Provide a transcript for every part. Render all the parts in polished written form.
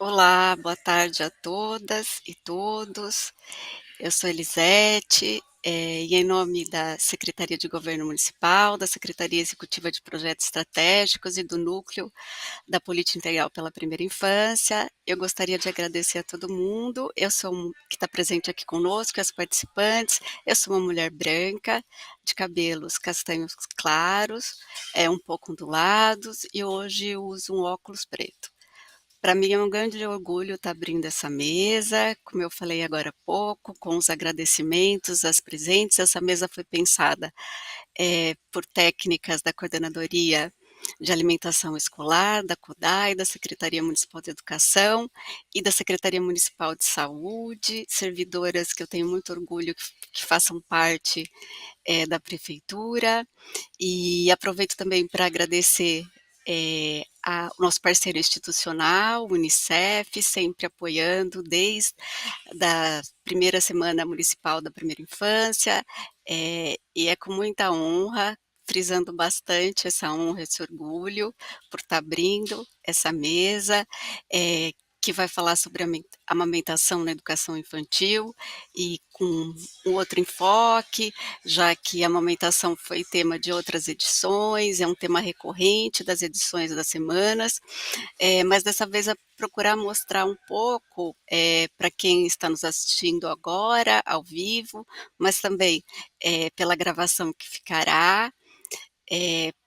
Olá, boa tarde a todas e todos. Eu sou Elisete, e em nome da Secretaria de Governo Municipal, da Secretaria Executiva de Projetos Estratégicos e do Núcleo da Política Integral pela Primeira Infância, eu gostaria de agradecer a todo mundo. Eu sou que está presente aqui conosco, as participantes. Eu sou uma mulher branca, de cabelos castanhos claros, um pouco ondulados, e hoje eu uso um óculos preto. Para mim é um grande orgulho estar abrindo essa mesa, como eu falei agora há pouco, com os agradecimentos às presentes. Essa mesa foi pensada por técnicas da Coordenadoria de Alimentação Escolar, da CODAI, da Secretaria Municipal de Educação e da Secretaria Municipal de Saúde, servidoras que eu tenho muito orgulho que façam parte da prefeitura. E aproveito também para agradecer o nosso parceiro institucional, o Unicef, sempre apoiando desde da primeira semana municipal da primeira infância, e é com muita honra, frisando bastante essa honra, esse orgulho, por estar abrindo essa mesa, que vai falar sobre amamentação na educação infantil, e com um outro enfoque, já que a amamentação foi tema de outras edições, é um tema recorrente das edições das semanas, mas dessa vez é procurar mostrar um pouco, para quem está nos assistindo agora, ao vivo, mas também pela gravação que ficará,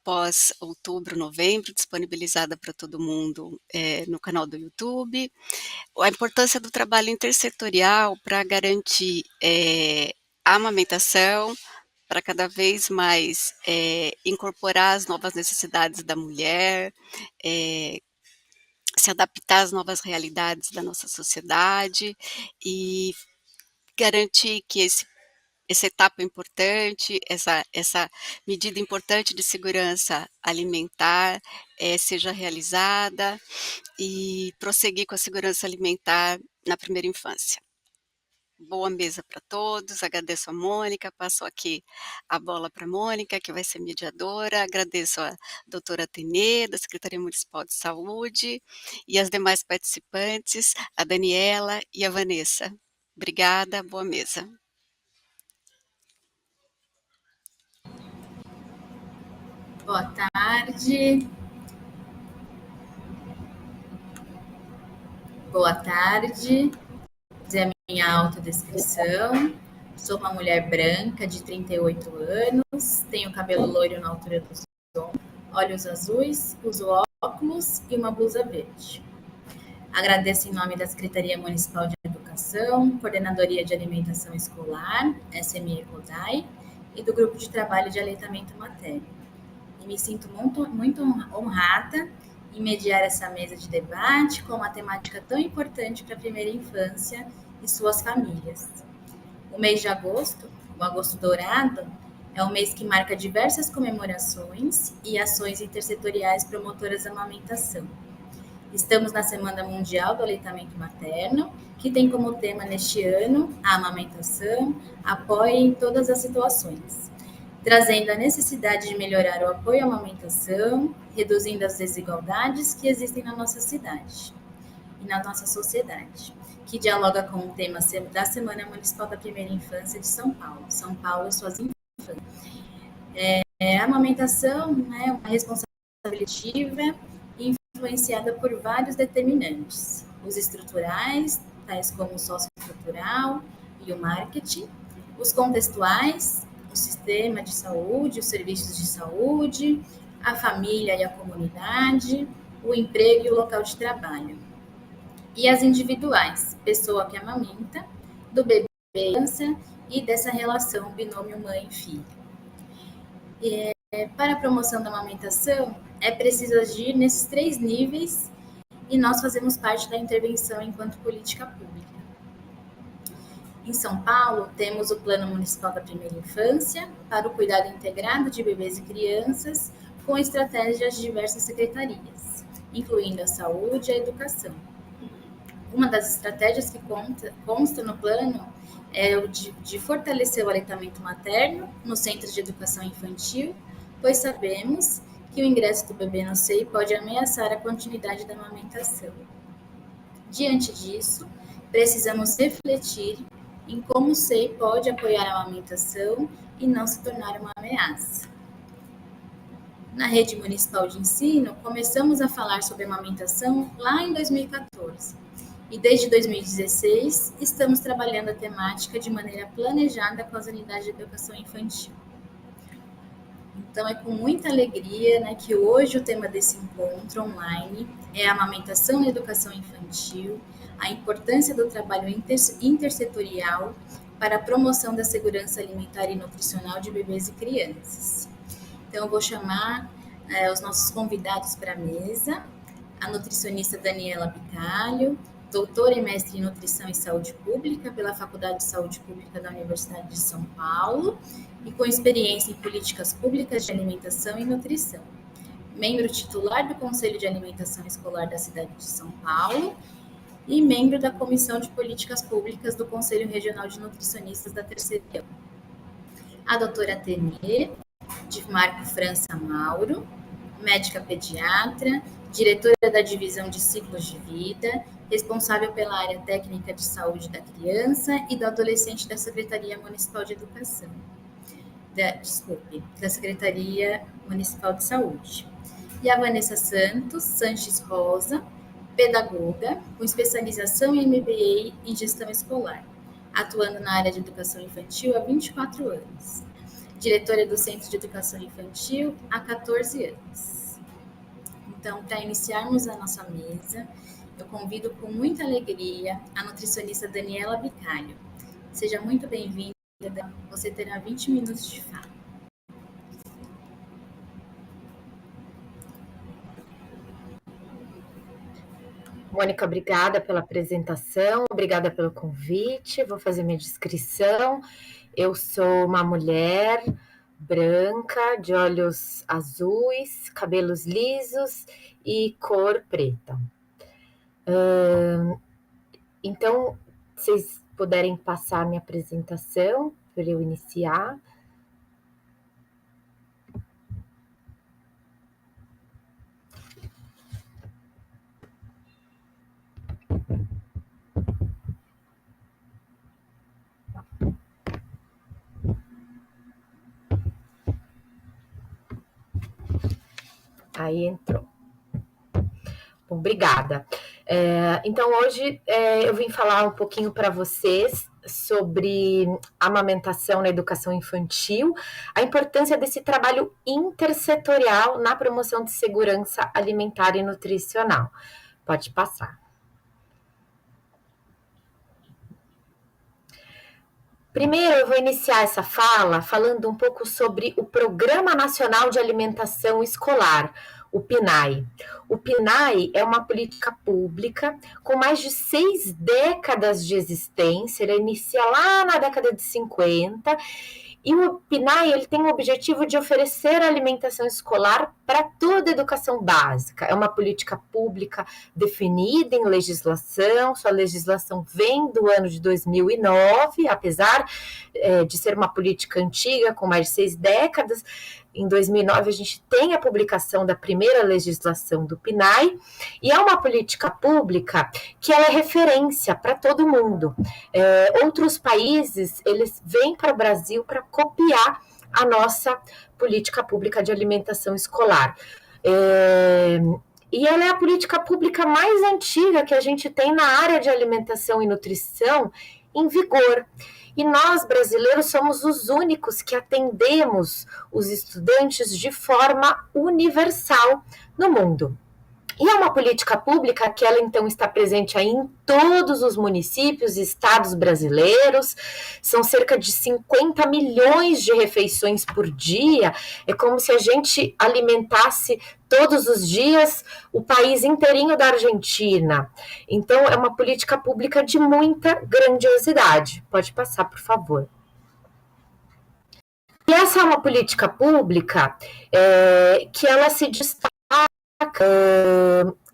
pós outubro, novembro, disponibilizada para todo mundo no canal do YouTube, a importância do trabalho intersetorial para garantir a amamentação, para cada vez mais incorporar as novas necessidades da mulher, se adaptar às novas realidades da nossa sociedade e garantir que essa etapa importante, essa medida importante de segurança alimentar seja realizada e prosseguir com a segurança alimentar na primeira infância. Boa mesa para todos, agradeço a Mônica, passo aqui a bola para a Mônica, que vai ser mediadora, agradeço a doutora Tenê, da Secretaria Municipal de Saúde, e as demais participantes, a Daniela e a Vanessa. Obrigada, boa mesa. Boa tarde. Boa tarde. Fazer a minha autodescrição. Sou uma mulher branca de 38 anos, tenho cabelo loiro na altura dos ombros, olhos azuis, uso óculos e uma blusa verde. Agradeço em nome da Secretaria Municipal de Educação, Coordenadoria de Alimentação Escolar, SME CODAI, e do Grupo de Trabalho de Aleitamento Materno. E me sinto muito honrada em mediar essa mesa de debate com uma temática tão importante para a primeira infância e suas famílias. O mês de agosto, o Agosto Dourado, é um mês que marca diversas comemorações e ações intersetoriais promotoras da amamentação. Estamos na Semana Mundial do Aleitamento Materno, que tem como tema neste ano a amamentação, apoio em todas as situações, trazendo a necessidade de melhorar o apoio à amamentação, reduzindo as desigualdades que existem na nossa cidade e na nossa sociedade, que dialoga com o tema da Semana Municipal da Primeira Infância de São Paulo. São Paulo e suas infâncias. A amamentação é uma responsabilidade influenciada por vários determinantes, os estruturais, tais como o socioestrutural e o marketing, os contextuais, o sistema de saúde, os serviços de saúde, a família e a comunidade, o emprego e o local de trabalho. E as individuais, pessoa que amamenta, do bebê criança e dessa relação binômio mãe-filho. Para a promoção da amamentação, é preciso agir nesses 3 níveis e nós fazemos parte da intervenção enquanto política pública. Em São Paulo, temos o Plano Municipal da Primeira Infância para o cuidado integrado de bebês e crianças com estratégias de diversas secretarias, incluindo a saúde e a educação. Uma das estratégias que consta no plano é o de fortalecer o aleitamento materno nos centros de educação infantil, pois sabemos que o ingresso do bebê no SEI pode ameaçar a continuidade da amamentação. Diante disso, precisamos refletir em como o SEI pode apoiar a amamentação e não se tornar uma ameaça. Na rede municipal de ensino, começamos a falar sobre amamentação lá em 2014. E desde 2016, estamos trabalhando a temática de maneira planejada com as unidades de educação infantil. Então, é com muita alegria, né, que hoje o tema desse encontro online é a amamentação na educação infantil, a importância do trabalho intersetorial para a promoção da segurança alimentar e nutricional de bebês e crianças. Então, eu vou chamar os nossos convidados para a mesa, a nutricionista Daniela Bicalho, doutora e mestre em Nutrição e Saúde Pública pela Faculdade de Saúde Pública da Universidade de São Paulo e com experiência em políticas públicas de alimentação e nutrição. Membro titular do Conselho de Alimentação Escolar da cidade de São Paulo e membro da Comissão de Políticas Públicas do Conselho Regional de Nutricionistas da Terceira Região. A doutora Tenê, de Marco França Mauro, médica pediatra, diretora da Divisão de Ciclos de Vida, responsável pela área técnica de saúde da criança e do adolescente da Secretaria Municipal de Educação. Da Secretaria Municipal de Saúde. E a Vanessa Sanches Rosa, pedagoga, com especialização em MBA em gestão escolar, atuando na área de educação infantil há 24 anos. Diretora do Centro de Educação Infantil há 14 anos. Então, para iniciarmos a nossa mesa, eu convido com muita alegria a nutricionista Daniela Bicalho. Seja muito bem-vinda, você terá 20 minutos de fala. Mônica, obrigada pela apresentação, obrigada pelo convite. Vou fazer minha descrição. Eu sou uma mulher branca, de olhos azuis, cabelos lisos e cor preta. Então, se vocês puderem passar a minha apresentação para eu iniciar. Aí entrou. Bom, obrigada. Então, hoje eu vim falar um pouquinho para vocês sobre amamentação na educação infantil, a importância desse trabalho intersetorial na promoção de segurança alimentar e nutricional. Pode passar. Primeiro, eu vou iniciar essa fala falando um pouco sobre o Programa Nacional de Alimentação Escolar, o PNAE. O PNAE é uma política pública com mais de 6 décadas de existência, ele inicia lá na década de 50, e o PNAE ele tem o objetivo de oferecer alimentação escolar para toda a educação básica. É uma política pública definida em legislação, sua legislação vem do ano de 2009, apesar de ser uma política antiga, com mais de 6 décadas. Em 2009, a gente tem a publicação da primeira legislação do PNAE, e é uma política pública que ela é referência para todo mundo. Outros países, eles vêm para o Brasil para copiar a nossa política pública de alimentação escolar. E ela é a política pública mais antiga que a gente tem na área de alimentação e nutrição em vigor. E nós, brasileiros, somos os únicos que atendemos os estudantes de forma universal no mundo. E é uma política pública que ela, então, está presente aí em todos os municípios e estados brasileiros. São cerca de 50 milhões de refeições por dia. É como se a gente alimentasse todos os dias o país inteirinho da Argentina. Então, é uma política pública de muita grandiosidade. Pode passar, por favor. E essa é uma política pública que ela se destaca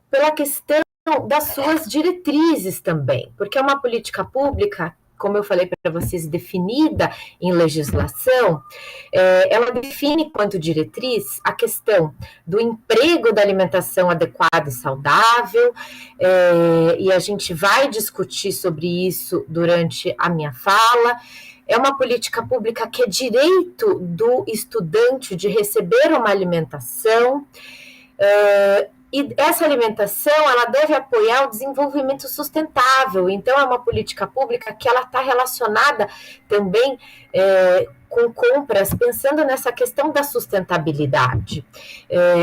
pela questão das suas diretrizes também, porque é uma política pública como eu falei para vocês, definida em legislação, ela define quanto diretriz a questão do emprego da alimentação adequada e saudável, e a gente vai discutir sobre isso durante a minha fala. É uma política pública que é direito do estudante de receber uma alimentação, e essa alimentação ela deve apoiar o desenvolvimento sustentável. Então é uma política pública que ela está relacionada também com compras, pensando nessa questão da sustentabilidade.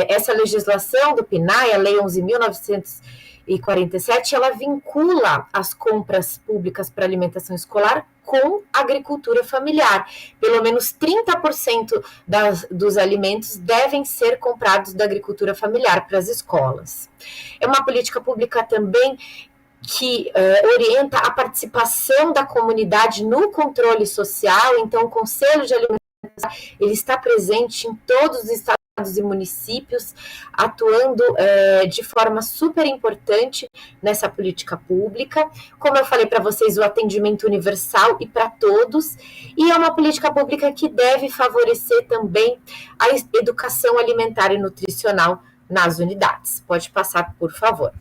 Essa legislação do PNAE, a Lei 11.947, ela vincula as compras públicas para alimentação escolar com agricultura familiar. Pelo menos 30% dos alimentos devem ser comprados da agricultura familiar para as escolas. É uma política pública também que orienta a participação da comunidade no controle social. Então, o Conselho de Alimentação ele está presente em todos os estados e municípios, atuando de forma super importante nessa política pública. Como eu falei para vocês, o atendimento universal e para todos, e é uma política pública que deve favorecer também a educação alimentar e nutricional nas unidades. Pode passar, por favor.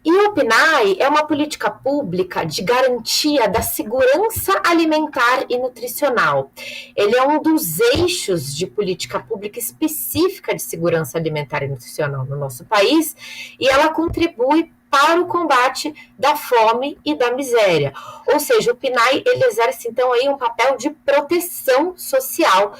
E o PNAE é uma política pública de garantia da segurança alimentar e nutricional. Ele é um dos eixos de política pública específica de segurança alimentar e nutricional no nosso país, e ela contribui para o combate da fome e da miséria. Ou seja, o PNAE ele exerce então aí um papel de proteção social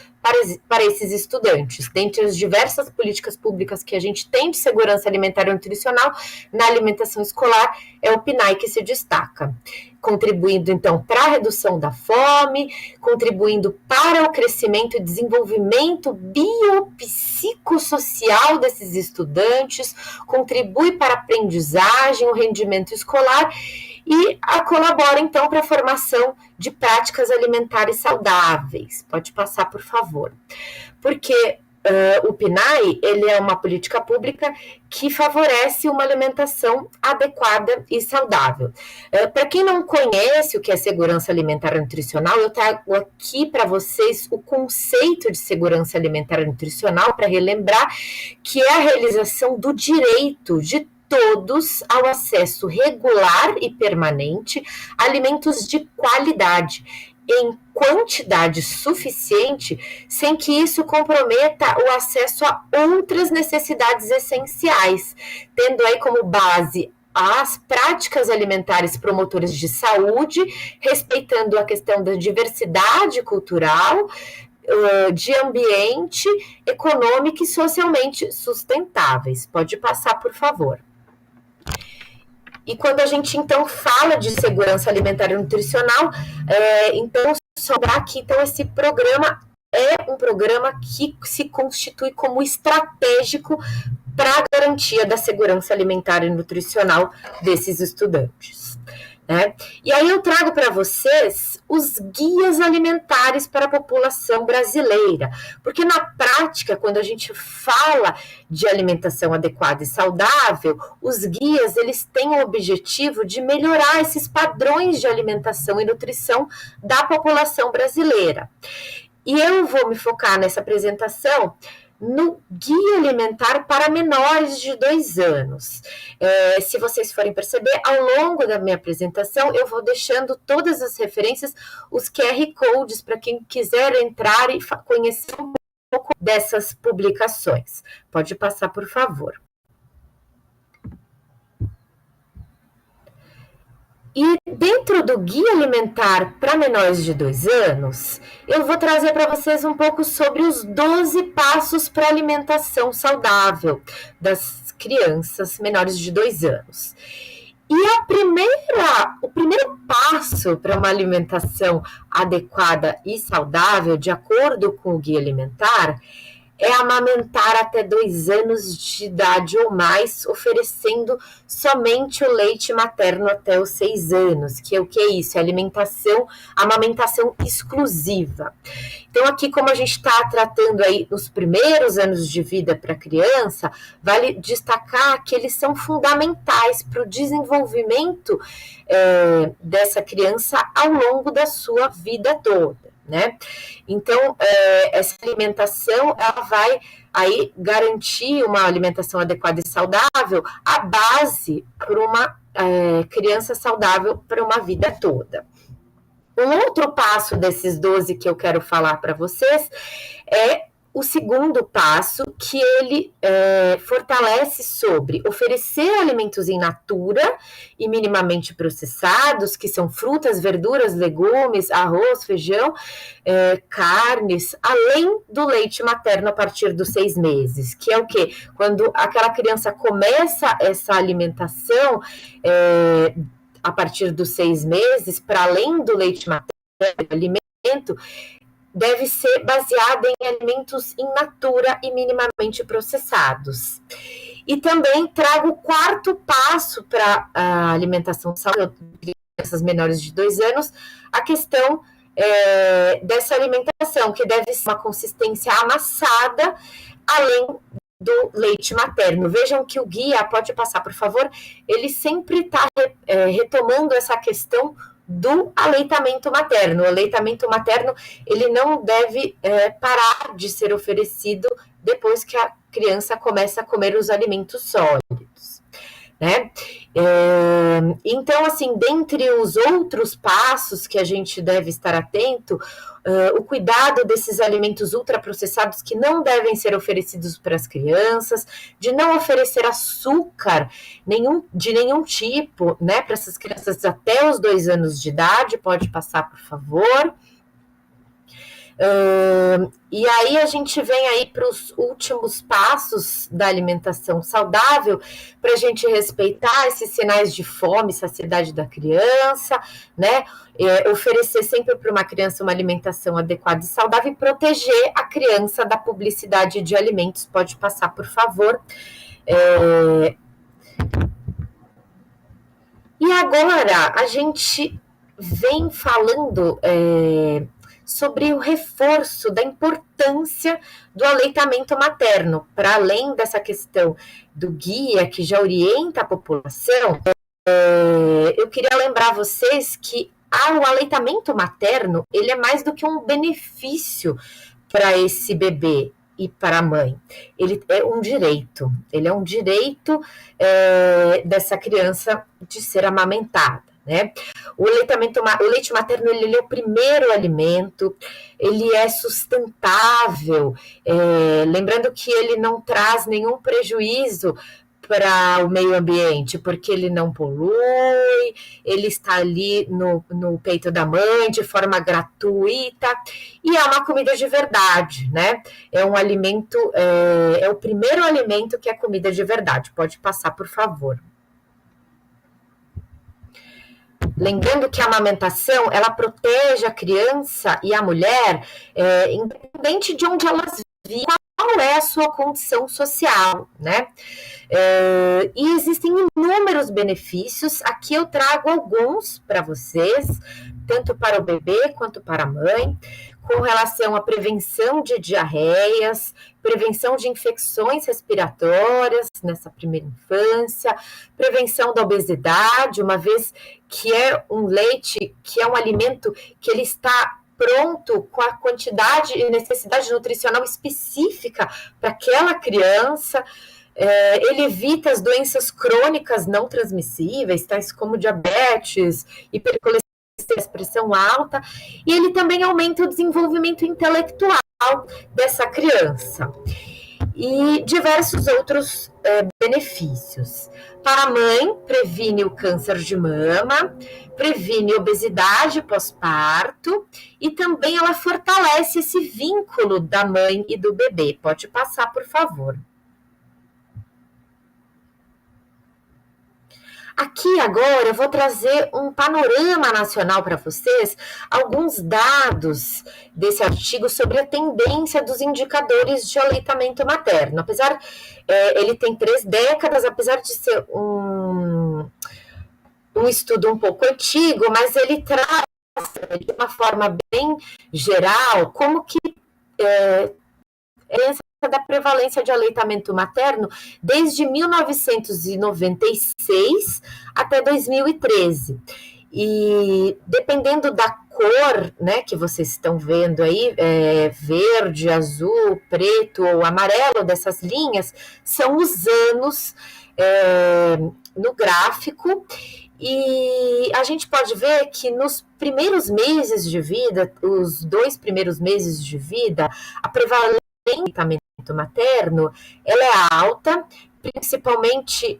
para esses estudantes. Dentre as diversas políticas públicas que a gente tem de segurança alimentar e nutricional, na alimentação escolar é o PNAE que se destaca, contribuindo então para a redução da fome, contribuindo para o crescimento e desenvolvimento biopsicossocial desses estudantes, contribui para a aprendizagem, o rendimento escolar e colabora então para a formação de práticas alimentares saudáveis. Pode passar, por favor. Porque o PNAE ele é uma política pública que favorece uma alimentação adequada e saudável. Para quem não conhece o que é segurança alimentar e nutricional, eu trago aqui para vocês o conceito de segurança alimentar e nutricional para relembrar que é a realização do direito de todos ao acesso regular e permanente a alimentos de qualidade, em quantidade suficiente, sem que isso comprometa o acesso a outras necessidades essenciais, tendo aí como base as práticas alimentares promotoras de saúde, respeitando a questão da diversidade cultural, de ambiente, econômico e socialmente sustentáveis. Pode passar, por favor. E quando a gente, então, fala de segurança alimentar e nutricional, então, sobrar aqui, então, esse programa é um programa que se constitui como estratégico para a garantia da segurança alimentar e nutricional desses estudantes. E aí eu trago para vocês os guias alimentares para a população brasileira, porque na prática, quando a gente fala de alimentação adequada e saudável, os guias eles têm o objetivo de melhorar esses padrões de alimentação e nutrição da população brasileira. E eu vou me focar nessa apresentação no Guia Alimentar para Menores de 2 anos. Se vocês forem perceber, ao longo da minha apresentação, eu vou deixando todas as referências, os QR Codes, para quem quiser entrar e conhecer um pouco dessas publicações. Pode passar, por favor. E dentro do Guia Alimentar para Menores de 2 anos, eu vou trazer para vocês um pouco sobre os 12 passos para alimentação saudável das crianças menores de 2 anos. E o primeiro passo para uma alimentação adequada e saudável, de acordo com o Guia Alimentar, é amamentar até 2 anos de idade ou mais, oferecendo somente o leite materno até os 6 anos, que é o que é isso? É alimentação, amamentação exclusiva. Então, aqui, como a gente está tratando aí os primeiros anos de vida para a criança, vale destacar que eles são fundamentais para o desenvolvimento dessa criança ao longo da sua vida toda. Né? Então, essa alimentação, ela vai aí garantir uma alimentação adequada e saudável, a base para uma criança saudável para uma vida toda. Um outro passo desses 12 que eu quero falar para vocês é o segundo passo, que ele fortalece sobre oferecer alimentos in natura e minimamente processados, que são frutas, verduras, legumes, arroz, feijão, carnes, além do leite materno a partir dos 6 meses, que é o quê? Quando aquela criança começa essa alimentação a partir dos 6 meses, para além do leite materno, alimento, deve ser baseada em alimentos in natura e minimamente processados. E também trago o quarto passo para a alimentação saudável de crianças menores de 2 anos, a questão dessa alimentação, que deve ser uma consistência amassada, além do leite materno. Vejam que o guia, pode passar, por favor, ele sempre está retomando essa questão do aleitamento materno. O aleitamento materno, ele não deve parar de ser oferecido depois que a criança começa a comer os alimentos sólidos, né? Então, assim, dentre os outros passos que a gente deve estar atento, o cuidado desses alimentos ultraprocessados que não devem ser oferecidos para as crianças, de não oferecer açúcar de nenhum tipo, né, para essas crianças até os 2 anos de idade. Pode passar, por favor. E aí a gente vem aí para os últimos passos da alimentação saudável, para a gente respeitar esses sinais de fome, saciedade da criança, né? Oferecer sempre para uma criança uma alimentação adequada e saudável e proteger a criança da publicidade de alimentos. Pode passar, por favor. E agora a gente vem falando sobre o reforço da importância do aleitamento materno, para além dessa questão do guia que já orienta a população. Eu queria lembrar vocês que o aleitamento materno, ele é mais do que um benefício para esse bebê e para a mãe. Ele é um direito dessa criança de ser amamentada, né? O leite materno, ele é o primeiro alimento, ele é sustentável, lembrando que ele não traz nenhum prejuízo para o meio ambiente, porque ele não polui, ele está ali no peito da mãe de forma gratuita, e é uma comida de verdade, né? É um alimento, é o primeiro alimento que é comida de verdade. Pode passar, por favor. Lembrando que a amamentação, ela protege a criança e a mulher, independente de onde elas vivem, qual é a sua condição social, né? E existem inúmeros benefícios, aqui eu trago alguns para vocês, tanto para o bebê quanto para a mãe, com relação à prevenção de diarreias, prevenção de infecções respiratórias nessa primeira infância, prevenção da obesidade, uma vez que é um leite, que é um alimento que ele está pronto com a quantidade e necessidade nutricional específica para aquela criança. Ele evita as doenças crônicas não transmissíveis, tais como diabetes, hipercolesterolemia, pressão alta, e ele também aumenta o desenvolvimento intelectual dessa criança. E diversos outros benefícios. Para a mãe, previne o câncer de mama, previne obesidade pós-parto e também ela fortalece esse vínculo da mãe e do bebê. Pode passar, por favor. Aqui agora eu vou trazer um panorama nacional para vocês, alguns dados desse artigo sobre a tendência dos indicadores de aleitamento materno. Apesar, ele tem 3 décadas, apesar de ser um estudo um pouco antigo, mas ele traz de uma forma bem geral como que da prevalência de aleitamento materno desde 1996 até 2013. E dependendo da cor, né, que vocês estão vendo aí, verde, azul, preto ou amarelo dessas linhas, são os anos no gráfico. E a gente pode ver que nos primeiros meses de vida, os 2 primeiros meses de vida, a prevalência do aleitamento materno, ela é alta, principalmente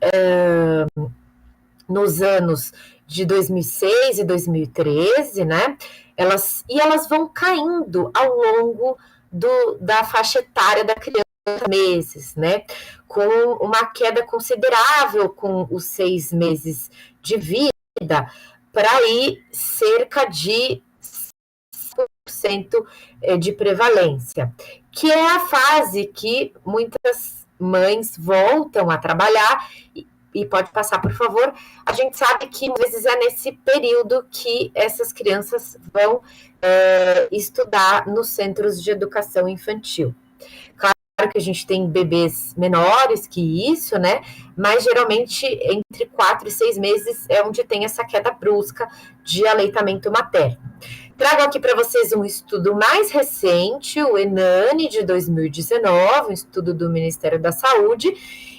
nos anos de 2006 e 2013, né? Elas vão caindo ao longo da faixa etária da criança, meses, né? Com uma queda considerável com os 6 meses de vida, para ir cerca de 5% de prevalência, que é a fase que muitas mães voltam a trabalhar e pode passar, por favor. A gente sabe que às vezes é nesse período que essas crianças vão estudar nos centros de educação infantil. Claro que a gente tem bebês menores que isso, né? Mas geralmente entre 4 e 6 meses é onde tem essa queda brusca de aleitamento materno. Trago aqui para vocês um estudo mais recente, o ENANI de 2019, um estudo do Ministério da Saúde,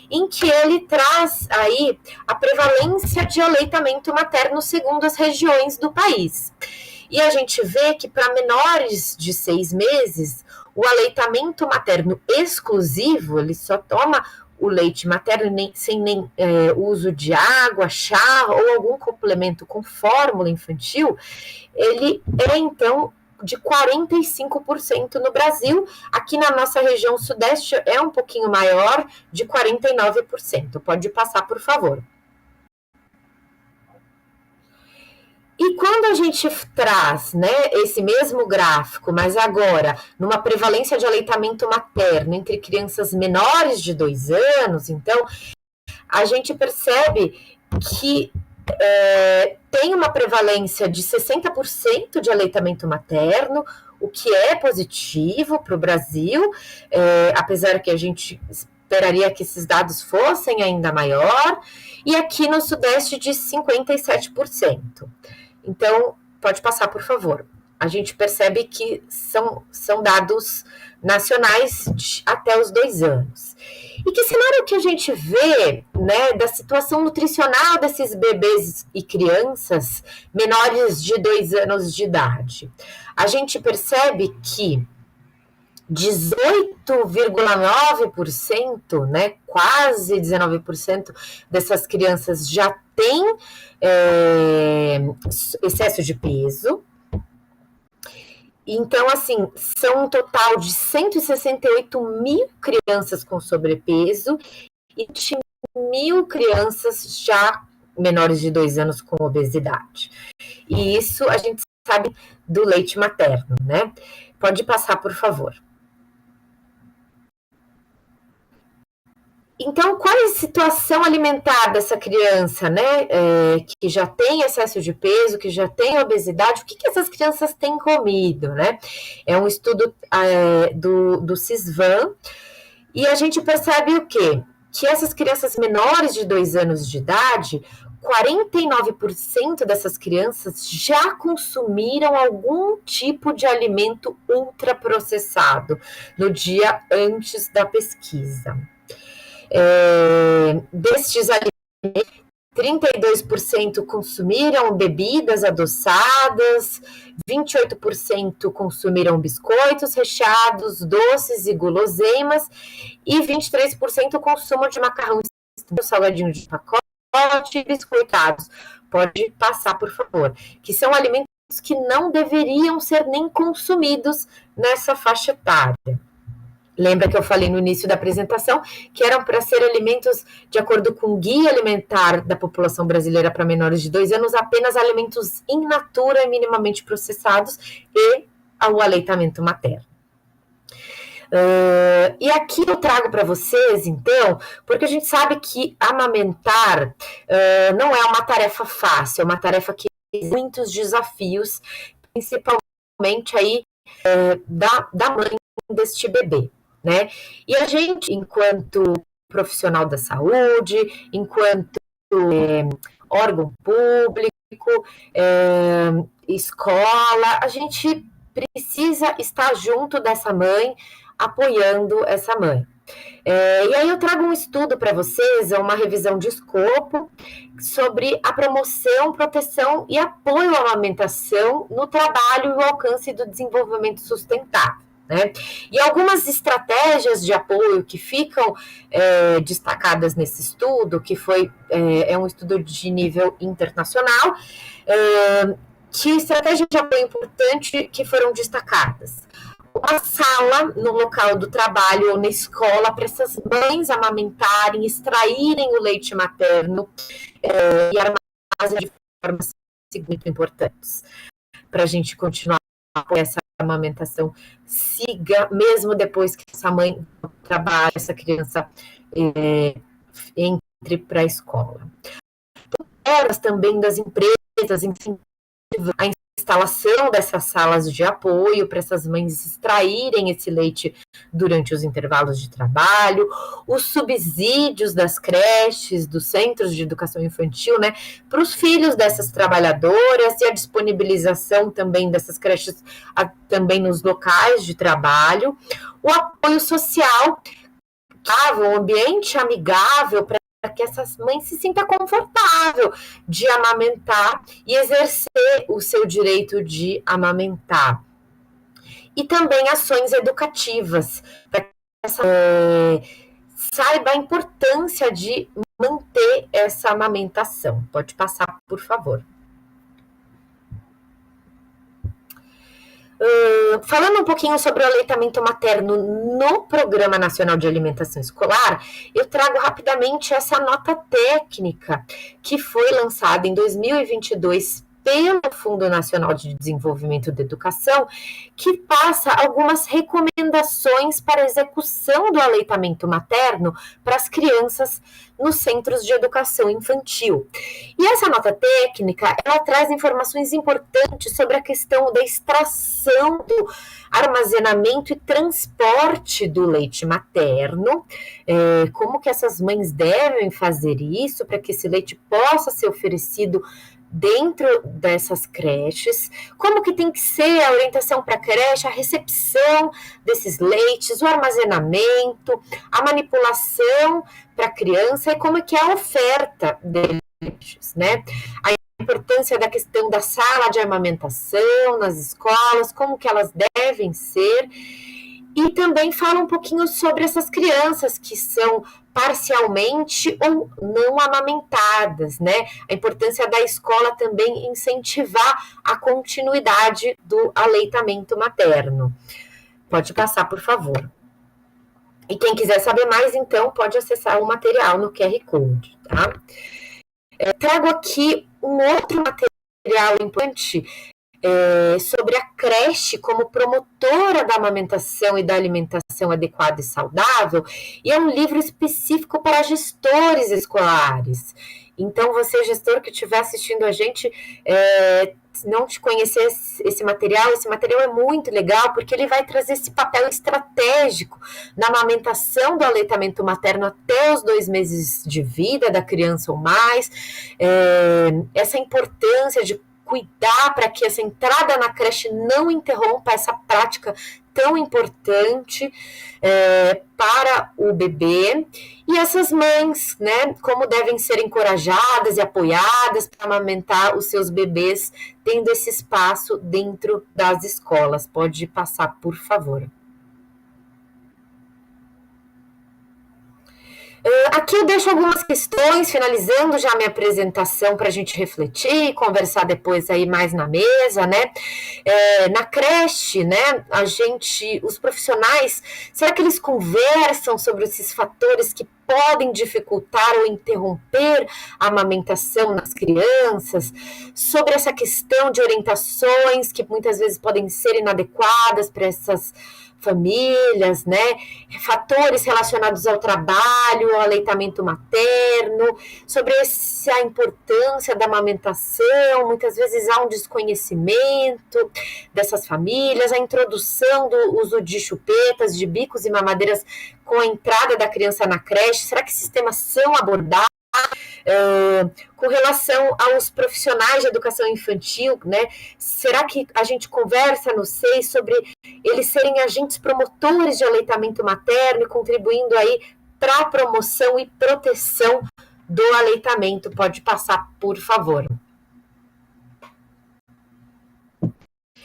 em que ele traz aí a prevalência de aleitamento materno segundo as regiões do país. E a gente vê que para menores de 6 meses, o aleitamento materno exclusivo, ele só toma o leite materno sem uso de água, chá ou algum complemento com fórmula infantil, ele é então de 45% no Brasil. Aqui na nossa região sudeste é um pouquinho maior, de 49%. Pode passar, por favor. E quando a gente traz, né, esse mesmo gráfico, mas agora numa prevalência de aleitamento materno entre crianças menores de 2 anos, então a gente percebe que tem uma prevalência de 60% de aleitamento materno, o que é positivo para o Brasil, apesar que a gente esperaria que esses dados fossem ainda maior, e aqui no Sudeste de 57%. Então, pode passar, por favor. A gente percebe que são dados nacionais até os 2 anos. E que cenário que a gente vê, né, da situação nutricional desses bebês e crianças menores de 2 anos de idade? A gente percebe que 18,9%, né, quase 19% dessas crianças já têm excesso de peso. Então, assim, são um total de 168 mil crianças com sobrepeso e 20 mil crianças já menores de 2 anos com obesidade. E isso a gente sabe do leite materno, né? Pode passar, por favor. Então, qual é a situação alimentar dessa criança, né, que já tem excesso de peso, que já tem obesidade? O que essas crianças têm comido, né? É um estudo do CISVAN, e a gente percebe o quê? Que essas crianças menores de 2 anos de idade, 49% dessas crianças já consumiram algum tipo de alimento ultraprocessado no dia antes da pesquisa. Destes alimentos, 32% consumiram bebidas adoçadas, 28% consumiram biscoitos recheados, doces e guloseimas, e 23% consumo de macarrão, salgadinho de pacote e biscoitados. Pode passar, por favor. Que são alimentos que não deveriam ser nem consumidos nessa faixa etária. Lembra que eu falei no início da apresentação que eram para ser alimentos, de acordo com o Guia Alimentar da População Brasileira para menores de 2 anos, apenas alimentos in natura e minimamente processados e o aleitamento materno. E aqui eu trago para vocês, então, porque a gente sabe que amamentar não é uma tarefa fácil, é uma tarefa que tem muitos desafios, principalmente aí da mãe deste bebê, né? E a gente, enquanto profissional da saúde, enquanto órgão público, escola, a gente precisa estar junto dessa mãe, apoiando essa mãe. E aí eu trago um estudo para vocês, uma revisão de escopo sobre a promoção, proteção e apoio à amamentação no trabalho e o alcance do desenvolvimento sustentável. Né? E algumas estratégias de apoio que ficam destacadas nesse estudo, que é um estudo de nível internacional, que estratégias de apoio importante que foram destacadas. Uma sala no local do trabalho ou na escola para essas mães amamentarem, extraírem o leite materno e armazenar de formas muito importantes para a gente continuar com essa amamentação siga, mesmo depois que essa mãe trabalha, essa criança entre para a escola. Elas também das empresas incentivam a instalação dessas salas de apoio para essas mães extraírem esse leite durante os intervalos de trabalho, os subsídios das creches, dos centros de educação infantil, né, para os filhos dessas trabalhadoras e a disponibilização também dessas creches também nos locais de trabalho, o apoio social, um ambiente amigável para que essas mães se sintam confortável de amamentar e exercer o seu direito de amamentar. E também ações educativas, para que essa saiba a importância de manter essa amamentação. Pode passar, por favor. Falando um pouquinho sobre o aleitamento materno no Programa Nacional de Alimentação Escolar, eu trago rapidamente essa nota técnica que foi lançada em 2022 pelo Fundo Nacional de Desenvolvimento da Educação, que passa algumas recomendações para a execução do aleitamento materno para as crianças nos centros de educação infantil. E essa nota técnica, ela traz informações importantes sobre a questão da extração, do armazenamento e transporte do leite materno, como que essas mães devem fazer isso para que esse leite possa ser oferecido dentro dessas creches, como que tem que ser a orientação para a creche, a recepção desses leites, o armazenamento, a manipulação para a criança e como que é a oferta de leites, né? A importância da questão da sala de amamentação nas escolas, como que elas devem ser, e também fala um pouquinho sobre essas crianças que são parcialmente ou não amamentadas, né? A importância da escola também incentivar a continuidade do aleitamento materno. Pode passar, por favor. E quem quiser saber mais, então, pode acessar o material no QR Code, tá? Trago aqui um outro material importante sobre a creche como promotora da amamentação e da alimentação adequada e saudável, e é um livro específico para gestores escolares. Então, você, gestor que estiver assistindo a gente, não te conhecer esse material é muito legal, porque ele vai trazer esse papel estratégico na amamentação do aleitamento materno até os 2 meses de vida da criança ou mais, essa importância de cuidar para que essa entrada na creche não interrompa essa prática tão importante para o bebê, e essas mães, né, como devem ser encorajadas e apoiadas para amamentar os seus bebês, tendo esse espaço dentro das escolas. Pode passar, por favor. Aqui eu deixo algumas questões, finalizando já a minha apresentação para a gente refletir e conversar depois aí mais na mesa, né? Na creche, né? Os profissionais, será que eles conversam sobre esses fatores que podem dificultar ou interromper a amamentação nas crianças? Sobre essa questão de orientações que muitas vezes podem ser inadequadas para essas famílias, né? Fatores relacionados ao trabalho, ao aleitamento materno, sobre a importância da amamentação, muitas vezes há um desconhecimento dessas famílias, a introdução do uso de chupetas, de bicos e mamadeiras com a entrada da criança na creche, será que esses temas são abordados? Com relação aos profissionais de educação infantil, né? Será que a gente conversa no SEI sobre eles serem agentes promotores de aleitamento materno e contribuindo aí para a promoção e proteção do aleitamento? Pode passar, por favor.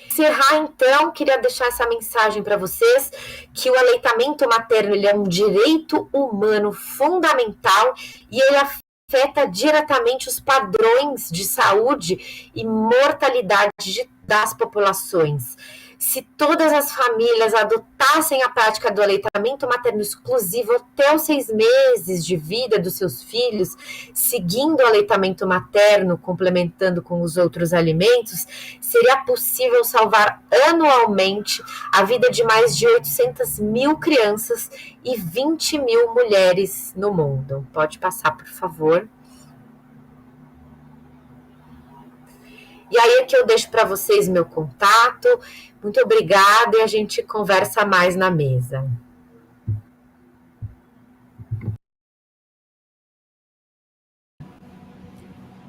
Encerrar, então, queria deixar essa mensagem para vocês, que o aleitamento materno ele é um direito humano fundamental e ele afeta diretamente os padrões de saúde e mortalidade das populações. Se todas as famílias adotassem a prática do aleitamento materno exclusivo até os 6 meses de vida dos seus filhos, seguindo o aleitamento materno, complementando com os outros alimentos, seria possível salvar anualmente a vida de mais de 800 mil crianças e 20 mil mulheres no mundo. Pode passar, por favor. E aí aqui eu deixo para vocês meu contato. Muito obrigada e a gente conversa mais na mesa.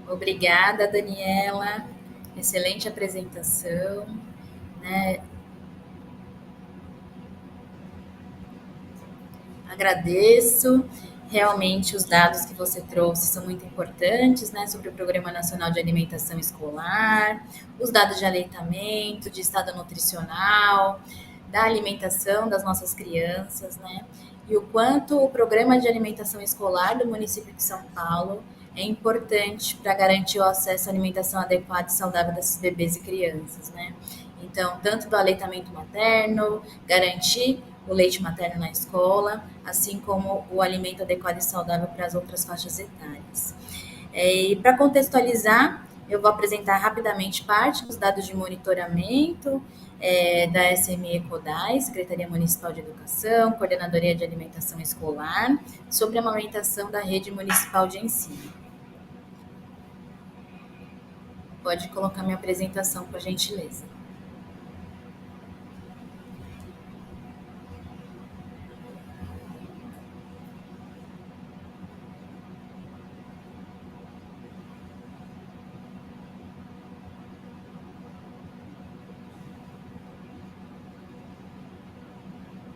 Obrigada, Daniela. Excelente apresentação, né? Agradeço. Realmente os dados que você trouxe são muito importantes, né, sobre o Programa Nacional de Alimentação Escolar, os dados de aleitamento, de estado nutricional, da alimentação das nossas crianças, né, e o quanto o Programa de Alimentação Escolar do município de São Paulo é importante para garantir o acesso à alimentação adequada e saudável desses bebês e crianças, né. Então, tanto do aleitamento materno, garantir o leite materno na escola, assim como o alimento adequado e saudável para as outras faixas etárias. E para contextualizar, eu vou apresentar rapidamente parte dos dados de monitoramento da SME CODAI, Secretaria Municipal de Educação, Coordenadoria de Alimentação Escolar, sobre a amamentação da rede municipal de ensino. Pode colocar minha apresentação, por gentileza.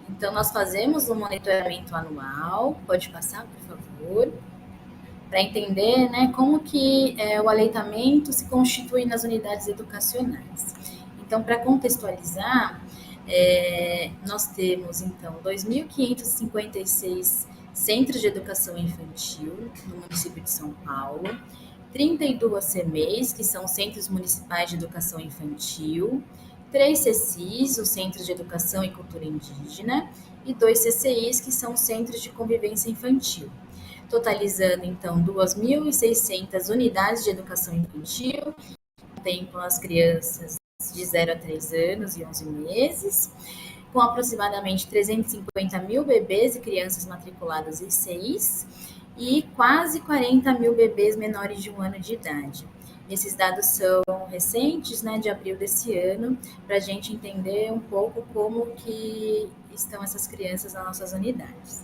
Então, nós fazemos um monitoramento anual, pode passar, por favor, para entender, né, como que o aleitamento se constitui nas unidades educacionais. Então, para contextualizar, nós temos, então, 2.556 centros de educação infantil no município de São Paulo, 32 CMEs, que são Centros Municipais de Educação Infantil, 3 CCIs, os Centros de Educação e Cultura Indígena, e 2 CCIs, que são os Centros de Convivência Infantil, totalizando, então, 2.600 unidades de educação infantil, que contemplam as crianças de 0 a 3 anos e 11 meses, com aproximadamente 350 mil bebês e crianças matriculadas em CEIs, e quase 40 mil bebês menores de 1 ano de idade. Esses dados são recentes, né, de abril desse ano, para a gente entender um pouco como que estão essas crianças nas nossas unidades.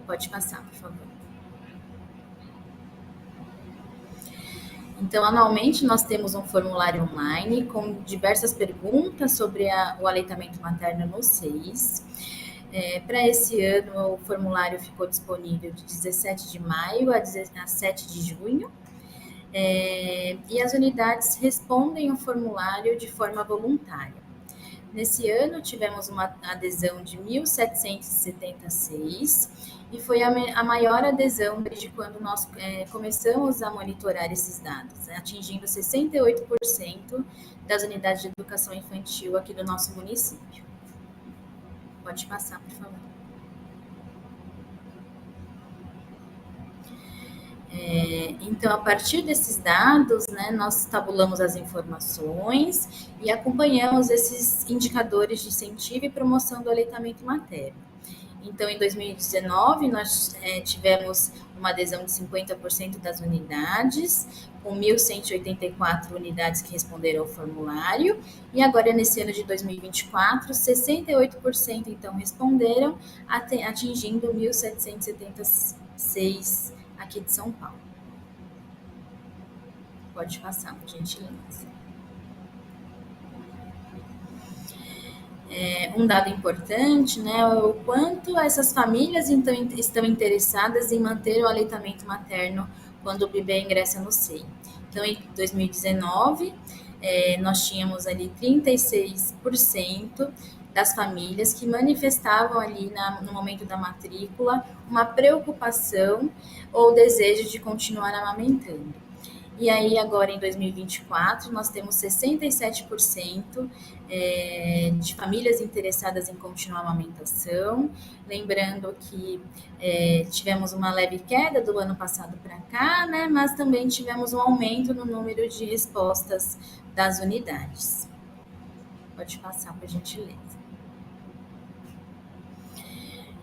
Pode passar, por favor. Então, anualmente, nós temos um formulário online com diversas perguntas sobre o aleitamento materno no SEIs. Para esse ano, o formulário ficou disponível de 17 de maio a 7 de junho. E as unidades respondem o formulário de forma voluntária. Nesse ano, tivemos uma adesão de 1.776 e foi a maior adesão desde quando nós começamos a monitorar esses dados, né, atingindo 68% das unidades de educação infantil aqui do nosso município. Pode passar, por favor. Então, a partir desses dados, né, nós tabulamos as informações e acompanhamos esses indicadores de incentivo e promoção do aleitamento materno. Então, em 2019, nós tivemos uma adesão de 50% das unidades, com 1.184 unidades que responderam ao formulário, e agora, nesse ano de 2024, 68% então responderam, atingindo 1.776 aqui de São Paulo. Pode passar, por gentileza. Um dado importante, né, o quanto essas famílias então estão interessadas em manter o aleitamento materno quando o bebê ingressa no seio. Então, em 2019, nós tínhamos ali 36% das famílias que manifestavam ali no momento da matrícula uma preocupação ou desejo de continuar amamentando. E aí, agora em 2024, nós temos 67% de famílias interessadas em continuar a amamentação. Lembrando que tivemos uma leve queda do ano passado para cá, né? Mas também tivemos um aumento no número de respostas das unidades. Pode passar, por gentileza.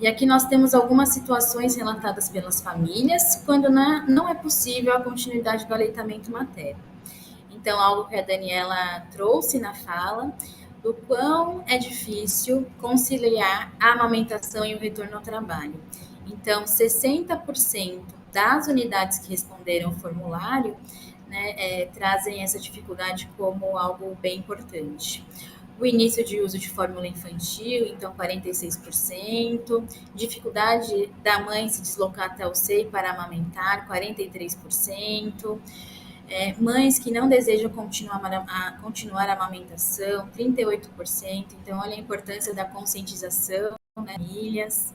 E aqui nós temos algumas situações relatadas pelas famílias quando não é possível a continuidade do aleitamento materno. Então, algo que a Daniela trouxe na fala, do quão é difícil conciliar a amamentação e o retorno ao trabalho. Então, 60% das unidades que responderam ao formulário, né, trazem essa dificuldade como algo bem importante. O início de uso de fórmula infantil, então 46%. Dificuldade da mãe se deslocar até o seio para amamentar, 43%. Mães que não desejam continuar a amamentação, 38%. Então, olha a importância da conscientização, né, famílias.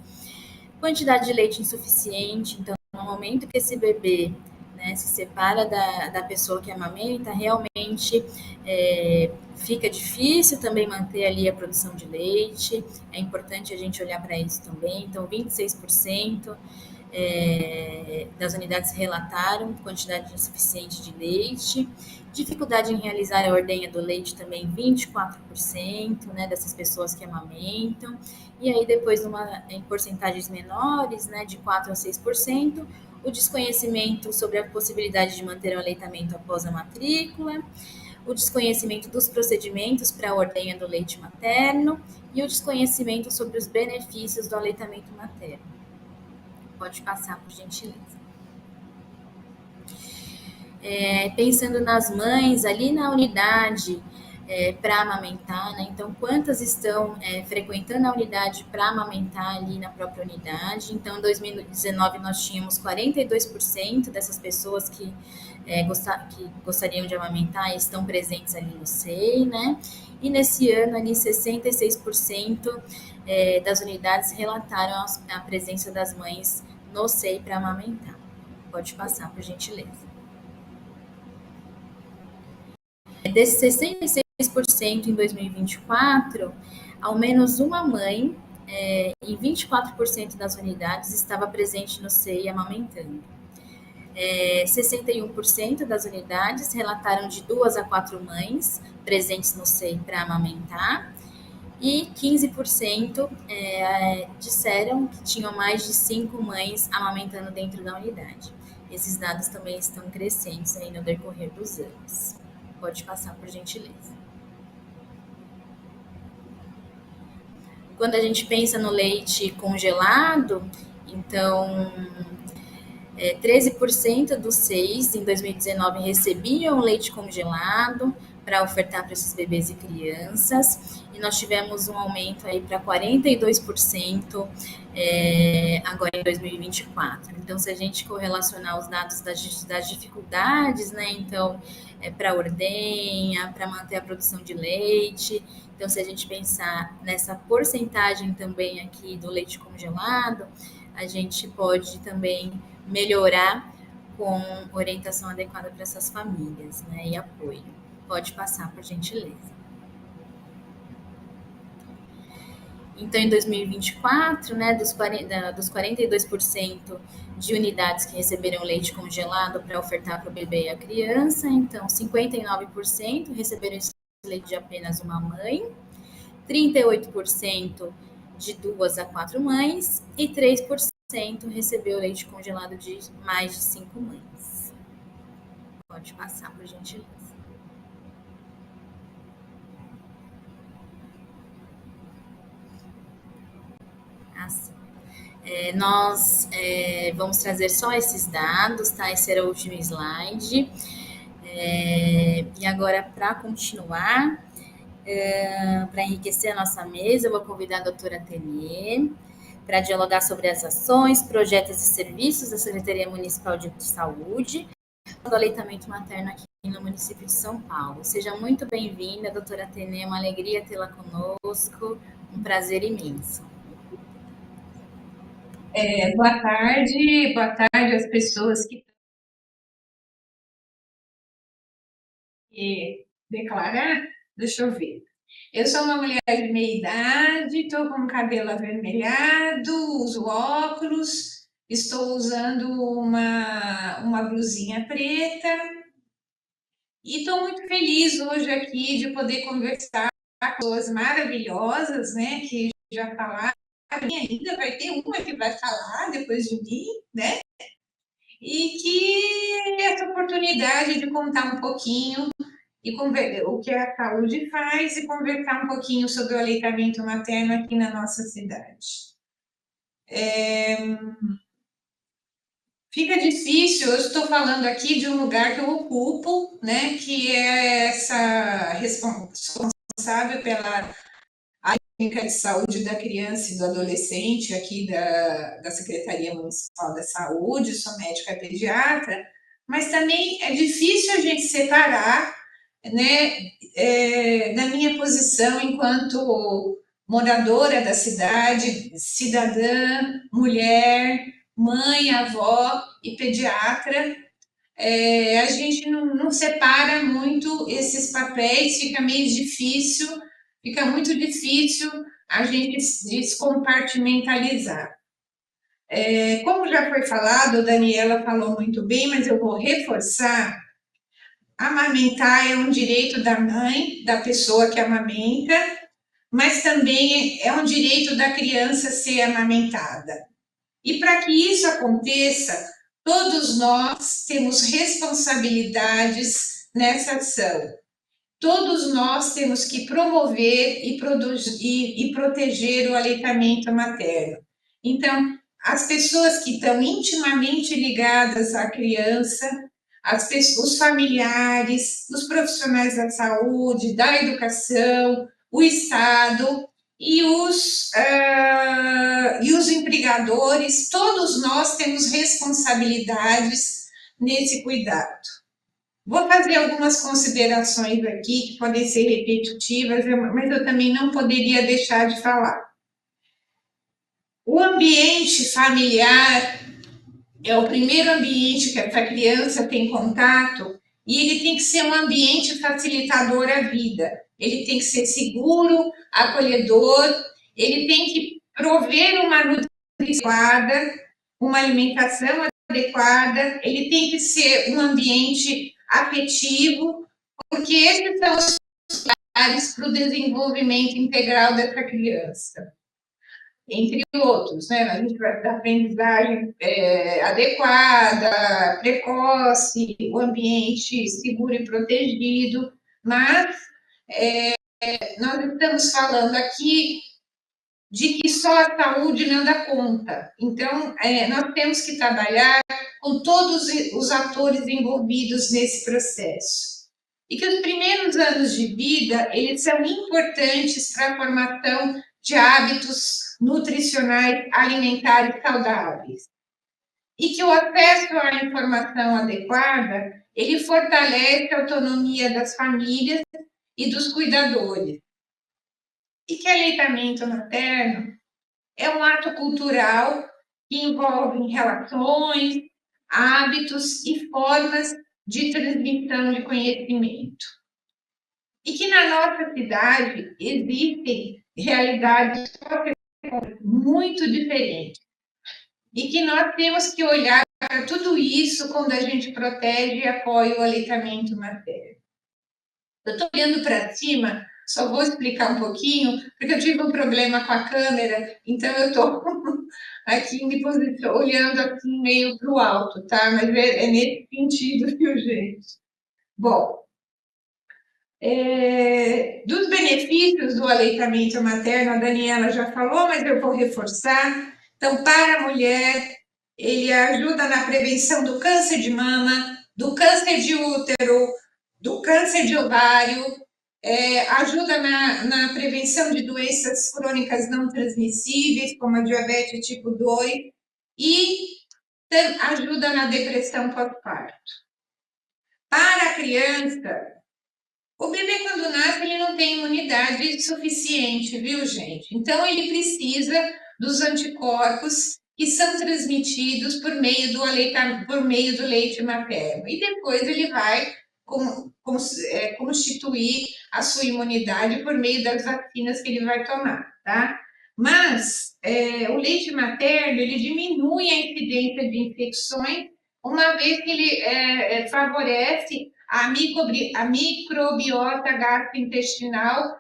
Quantidade de leite insuficiente. Então, no momento que esse bebê, né, se separa da pessoa que amamenta, realmente fica difícil também manter ali a produção de leite. É importante a gente olhar para isso também. Então, 26% das unidades relataram quantidade insuficiente de leite. Dificuldade em realizar a ordenha do leite também 24%, né, dessas pessoas que amamentam. E aí depois em porcentagens menores, né, de 4 a 6%, o desconhecimento sobre a possibilidade de manter o aleitamento após a matrícula, o desconhecimento dos procedimentos para a ordenha do leite materno e o desconhecimento sobre os benefícios do aleitamento materno. Pode passar, por gentileza. Pensando nas mães ali na unidade para amamentar, né? Então, quantas estão frequentando a unidade para amamentar ali na própria unidade? Então, em 2019, nós tínhamos 42% dessas pessoas que gostariam de amamentar e estão presentes ali no SEI, né? E nesse ano, ali, 66% das unidades relataram a presença das mães no SEI para amamentar. Pode passar, por gentileza. Desses 66% em 2024, ao menos uma mãe em 24% das unidades estava presente no SEI amamentando. 61% das unidades relataram de 2 a 4 mães presentes no SEI para amamentar e 15% disseram que tinham mais de 5 mães amamentando dentro da unidade. Esses dados também estão crescentes aí no decorrer dos anos. Pode passar, por gentileza. Quando a gente pensa no leite congelado, então 13% dos SEIs em 2019 recebiam leite congelado para ofertar para esses bebês e crianças, e nós tivemos um aumento aí para 42% agora em 2024. Então, se a gente correlacionar os dados das dificuldades, né, então, para ordenha, para manter a produção de leite, então, se a gente pensar nessa porcentagem também aqui do leite congelado, a gente pode também melhorar com orientação adequada para essas famílias, né, e apoio. Pode passar, por gentileza. Então, em 2024, né, dos 42% de unidades que receberam leite congelado para ofertar para o bebê e a criança, então 59% receberam esse leite de apenas uma mãe, 38% de 2 a 4 mães e 3% recebeu leite congelado de mais de 5 mães. Pode passar, por gentileza. Assim. Nós vamos trazer só esses dados, tá? Esse era o último slide. E agora, para continuar, para enriquecer a nossa mesa, eu vou convidar a doutora Tenê para dialogar sobre as ações, projetos e serviços da Secretaria Municipal de Saúde do aleitamento materno aqui no município de São Paulo. Seja muito bem-vinda, doutora Tenê, é uma alegria tê-la conosco, um prazer imenso. Boa tarde às pessoas que declarar. Deixa eu ver. Eu sou uma mulher de meia idade, estou com o cabelo avermelhado, uso óculos, estou usando uma blusinha preta e estou muito feliz hoje aqui de poder conversar com pessoas maravilhosas, né, que já falaram, ainda vai ter uma que vai falar depois de mim, né? E que essa oportunidade de contar um pouquinho o que a saúde faz e conversar um pouquinho sobre o aleitamento materno aqui na nossa cidade. Fica difícil, eu estou falando aqui de um lugar que eu ocupo, né, que é essa responsável pela Clínica de Saúde da Criança e do Adolescente aqui da Secretaria Municipal da Saúde, sou médica pediatra, mas também é difícil a gente separar, né, da minha posição enquanto moradora da cidade, cidadã, mulher, mãe, avó e pediatra. A gente não separa muito esses papéis, fica muito difícil a gente descompartimentalizar. Como já foi falado, a Daniela falou muito bem, mas eu vou reforçar. Amamentar é um direito da mãe, da pessoa que amamenta, mas também é um direito da criança ser amamentada. E para que isso aconteça, todos nós temos responsabilidades nessa ação. Todos nós temos que promover e proteger o aleitamento materno. Então, as pessoas que estão intimamente ligadas à criança, os familiares, os profissionais da saúde, da educação, o Estado e os empregadores, todos nós temos responsabilidades nesse cuidado. Vou fazer algumas considerações aqui que podem ser repetitivas, mas eu também não poderia deixar de falar. O ambiente familiar é o primeiro ambiente que essa criança tem contato e ele tem que ser um ambiente facilitador à vida. Ele tem que ser seguro, acolhedor, ele tem que prover uma nutrição adequada, uma alimentação adequada, ele tem que ser um ambiente afetivo, porque esses são os pilares para o desenvolvimento integral dessa criança. Entre outros, né? A gente vai dar aprendizagem adequada, precoce, o ambiente seguro e protegido, mas nós estamos falando aqui de que só a saúde não dá conta. Então, nós temos que trabalhar com todos os atores envolvidos nesse processo. e que os primeiros anos de vida, eles são importantes para a formação de hábitos nutricionais alimentares saudáveis. E que o acesso à informação adequada, ele fortalece a autonomia das famílias e dos cuidadores. E que aleitamento materno é um ato cultural que envolve relações, hábitos e formas de transmissão de conhecimento. E que na nossa cidade existem realidades muito diferentes. E que nós temos que olhar para tudo isso quando a gente protege e apoia o aleitamento materno. Eu estou olhando para cima, só vou explicar um pouquinho, porque eu tive um problema com a câmera, então eu estou aqui me olhando assim meio para o alto, tá? Mas é nesse sentido, viu, gente? Bom, dos benefícios do aleitamento materno, a Daniela já falou, mas eu vou reforçar. Então, para a mulher, ele ajuda na prevenção do câncer de mama, do câncer de útero, do câncer de ovário, ajuda na prevenção de doenças crônicas não transmissíveis, como a diabetes tipo 2, e ajuda na depressão pós-parto. Para a criança, o bebê, quando nasce, ele não tem imunidade suficiente, viu, gente? Então, ele precisa dos anticorpos que são transmitidos por meio do leite materno. E depois ele vai constituir a sua imunidade por meio das vacinas que ele vai tomar, tá? Mas o leite materno, ele diminui a incidência de infecções, uma vez que ele favorece a microbiota gastrointestinal,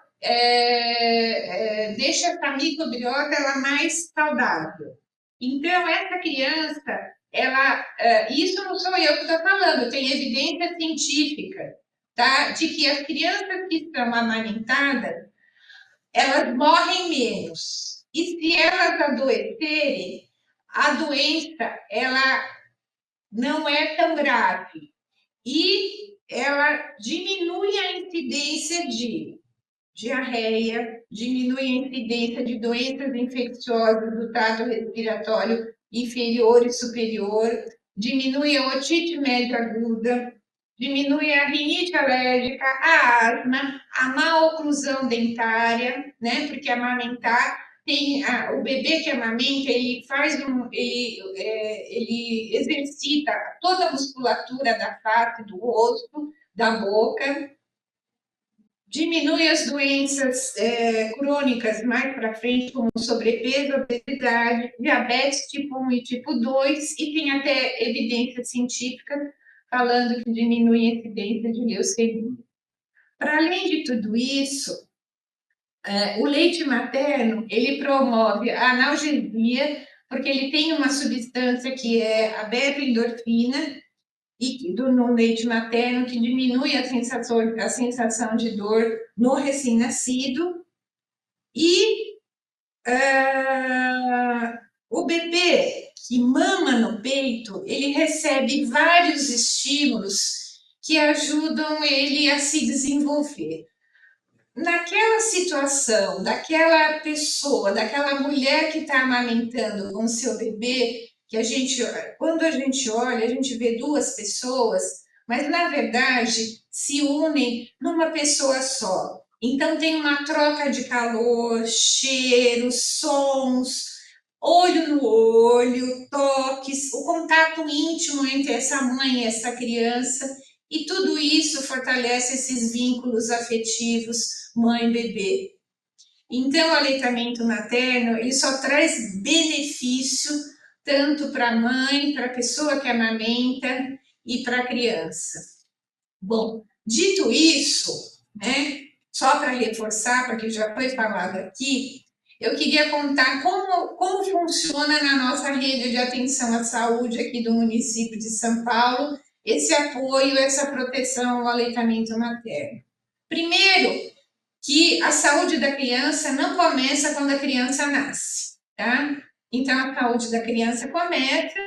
deixa essa microbiota ela mais saudável. Então, essa criança, isso não sou eu que estou falando, tem evidência científica, tá? De que as crianças que estão amamentadas, elas morrem menos. E se elas adoecerem, a doença, ela não é tão grave. E ela diminui a incidência de diarreia, diminui a incidência de doenças infecciosas do trato respiratório inferior e superior, diminui a otite média aguda, diminui a rinite alérgica, a asma, a má oclusão dentária, né? Porque amamentar o bebê que amamenta, ele exercita toda a musculatura da face, do rosto, da boca, diminui as doenças crônicas mais para frente, como sobrepeso, obesidade, diabetes tipo 1 e tipo 2, e tem até evidência científica falando que diminui a incidência de leucemia. Para além de tudo isso, o leite materno, ele promove a analgesia, porque ele tem uma substância que é a beta-endorfina, no leite materno, que diminui a sensação de dor no recém-nascido. E o bebê que mama no peito, ele recebe vários estímulos que ajudam ele a se desenvolver. Naquela situação, daquela pessoa, daquela mulher que está amamentando com seu bebê, quando a gente olha, a gente vê duas pessoas, mas na verdade se unem numa pessoa só. Então tem uma troca de calor, cheiros, sons, olho no olho, toques, o contato íntimo entre essa mãe e essa criança, e tudo isso fortalece esses vínculos afetivos mãe-bebê. Então, o aleitamento materno, ele só traz benefício tanto para a mãe, para a pessoa que amamenta e para a criança. Bom, dito isso, né, só para reforçar, porque já foi falado aqui, eu queria contar como funciona na nossa rede de atenção à saúde aqui do município de São Paulo, esse apoio, essa proteção ao aleitamento materno. Primeiro, que a saúde da criança não começa quando a criança nasce, tá? Então, a saúde da criança começa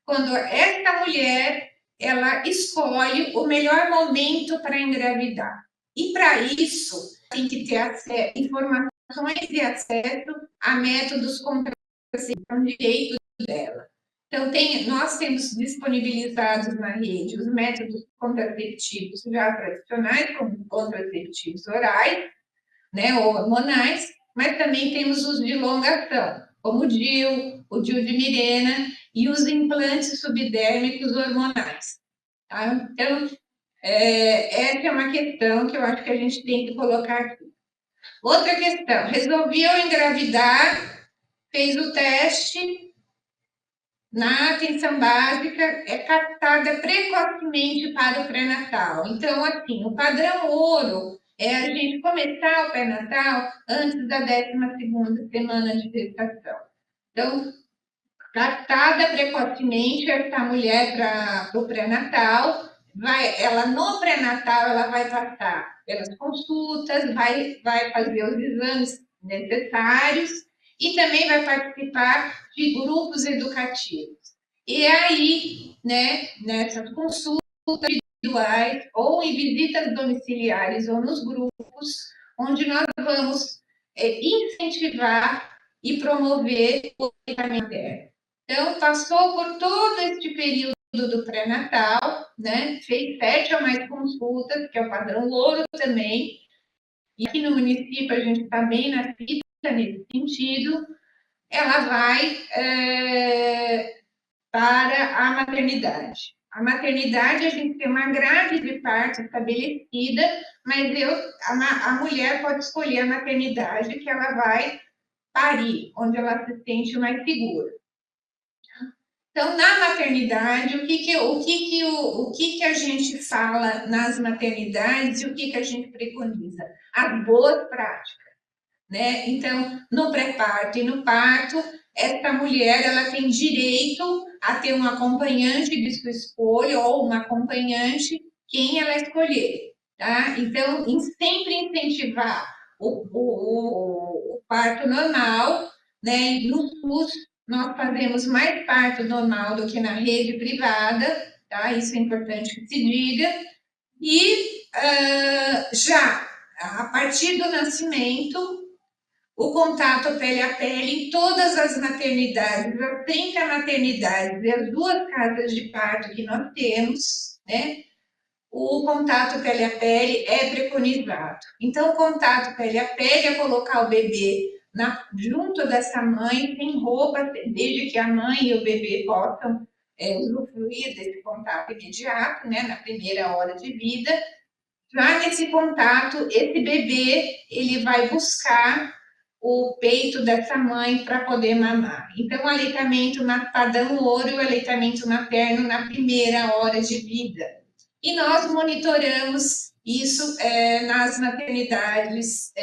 quando essa mulher ela escolhe o melhor momento para engravidar. E para isso, tem que ter informações e acesso a métodos contraceptivos, é um direito dela. Então, nós temos disponibilizados na rede os métodos contraceptivos já tradicionais, como contraceptivos orais, né, ou hormonais, mas também temos os de longação, como o DIU de Mirena e os implantes subdérmicos hormonais. Tá? Então, essa é uma questão que eu acho que a gente tem que colocar aqui. Outra questão, resolveu engravidar, fez o teste, na atenção básica é captada precocemente para o pré-natal. Então, assim, o padrão ouro é a gente começar o pré-natal antes da 12ª semana de gestação. Então, captada precocemente essa mulher para o pré-natal, ela no pré-natal ela vai passar pelas consultas, vai fazer os exames necessários e também vai participar de grupos educativos. E aí, né, nessas consultas individuais ou em visitas domiciliares ou nos grupos, onde nós vamos incentivar e promover o tratamento dela. Então, passou por todo este período do pré-natal, né? Fez 7 ou mais consultas, que é o padrão ouro também. E aqui no município a gente está bem na fita nesse sentido. Ela vai para a maternidade. A maternidade, a gente tem uma grade de parto estabelecida, mas a mulher pode escolher a maternidade que ela vai parir, onde ela se sente mais segura. Então, na maternidade, o que a gente fala nas maternidades e o que a gente preconiza? As boas práticas, né? Então, no pré-parto e no parto, essa mulher ela tem direito a ter um acompanhante de sua escolha ou uma acompanhante, quem ela escolher, tá? Então, sempre incentivar o parto normal, né? No SUS, nós fazemos mais parto normal do que na rede privada, tá? Isso é importante que se diga. E já a partir do nascimento, o contato pele a pele em todas as maternidades, as 30 maternidades e as 2 casas de parto que nós temos, né? O contato pele a pele é preconizado. Então, o contato pele a pele é colocar o bebê junto dessa mãe, sem roupa, desde que a mãe e o bebê possam usufruir desse contato imediato, né, na primeira hora de vida. Já nesse contato, esse bebê ele vai buscar o peito dessa mãe para poder mamar. Então, o aleitamento padrão ouro e o aleitamento materno na primeira hora de vida. E nós monitoramos isso nas maternidades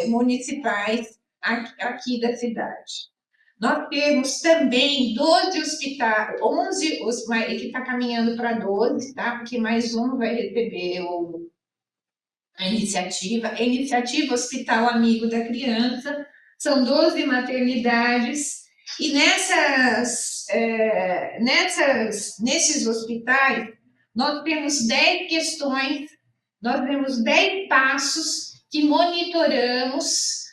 municipais aqui da cidade. Nós temos também 12 hospitais, 11, que está caminhando para 12, tá? Porque mais um vai receber a iniciativa Hospital Amigo da Criança. São 12 maternidades e nesses hospitais nós temos 10 questões, nós temos 10 passos que monitoramos.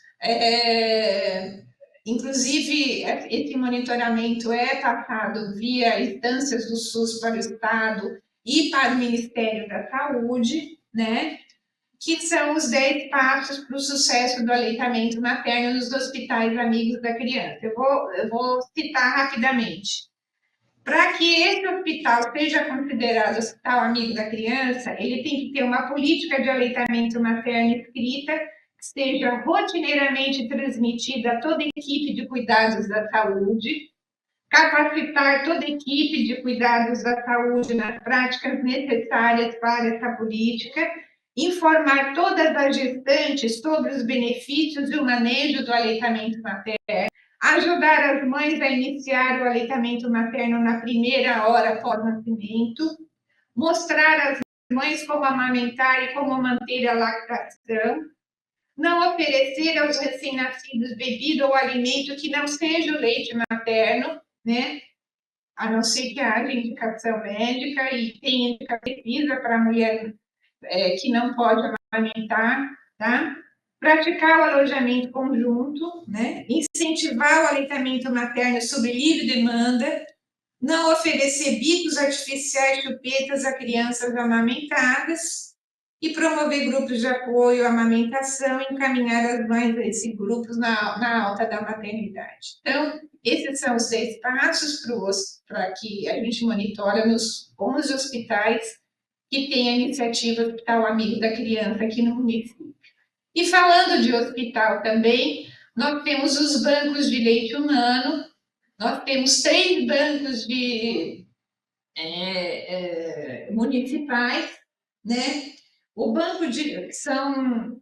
Inclusive, esse monitoramento é passado via instâncias do SUS para o Estado e para o Ministério da Saúde, né? Que são os 10 passos para o sucesso do aleitamento materno nos hospitais amigos da criança. Eu vou citar rapidamente. Para que esse hospital seja considerado hospital amigo da criança, ele tem que ter uma política de aleitamento materno escrita, que seja rotineiramente transmitida a toda a equipe de cuidados da saúde, capacitar toda a equipe de cuidados da saúde nas práticas necessárias para essa política, informar todas as gestantes sobre os benefícios e o manejo do aleitamento materno, ajudar as mães a iniciar o aleitamento materno na primeira hora após o nascimento, mostrar às mães como amamentar e como manter a lactação, não oferecer aos recém-nascidos bebida ou alimento que não seja o leite materno, né? a não ser que haja indicação médica e tenha indicação precisa para a mulher que não pode amamentar, tá? Praticar o alojamento conjunto, né? Incentivar o aleitamento materno sob livre demanda, não oferecer bicos artificiais, chupetas a crianças amamentadas e promover grupos de apoio à amamentação e encaminhar as mães a esses grupos na alta da maternidade. Então, esses são os 6 passos para que a gente monitore nos 11 hospitais que tem a iniciativa Hospital Amigo da Criança aqui no município. E falando de hospital também, nós temos os bancos de leite humano, nós temos 3 bancos de municipais, né? O banco de estão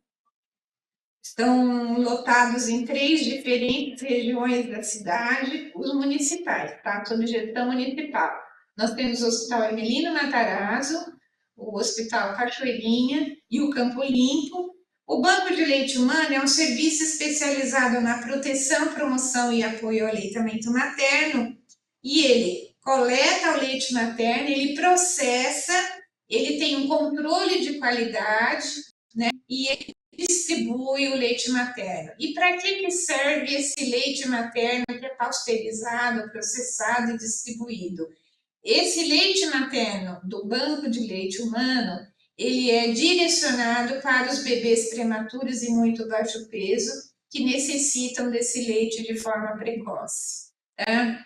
lotados em 3 diferentes regiões da cidade, os municipais, tá? Sob gestão municipal. Nós temos o Hospital Emelino Matarazzo, o Hospital Cachoeirinha e o Campo Limpo. O Banco de Leite Humano é um serviço especializado na proteção, promoção e apoio ao aleitamento materno, e ele coleta o leite materno, ele processa, ele tem um controle de qualidade, né? E ele distribui o leite materno. E para que serve esse leite materno que é pasteurizado, processado e distribuído? Esse leite materno do banco de leite humano, ele é direcionado para os bebês prematuros e muito baixo peso, que necessitam desse leite de forma precoce. Tá?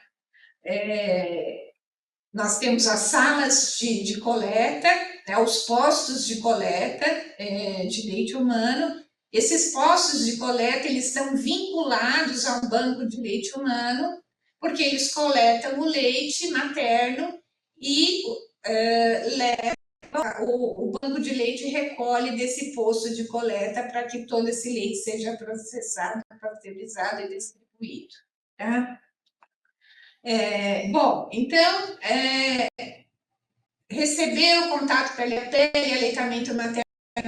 Nós temos as salas de coleta, né, os postos de coleta de leite humano. Esses postos de coleta, eles estão vinculados ao banco de leite humano, porque eles coletam o leite materno e o banco de leite recolhe desse posto de coleta para que todo esse leite seja processado, pasteurizado e distribuído. Tá? Bom, então, receber o contato pele a pele, aleitamento materno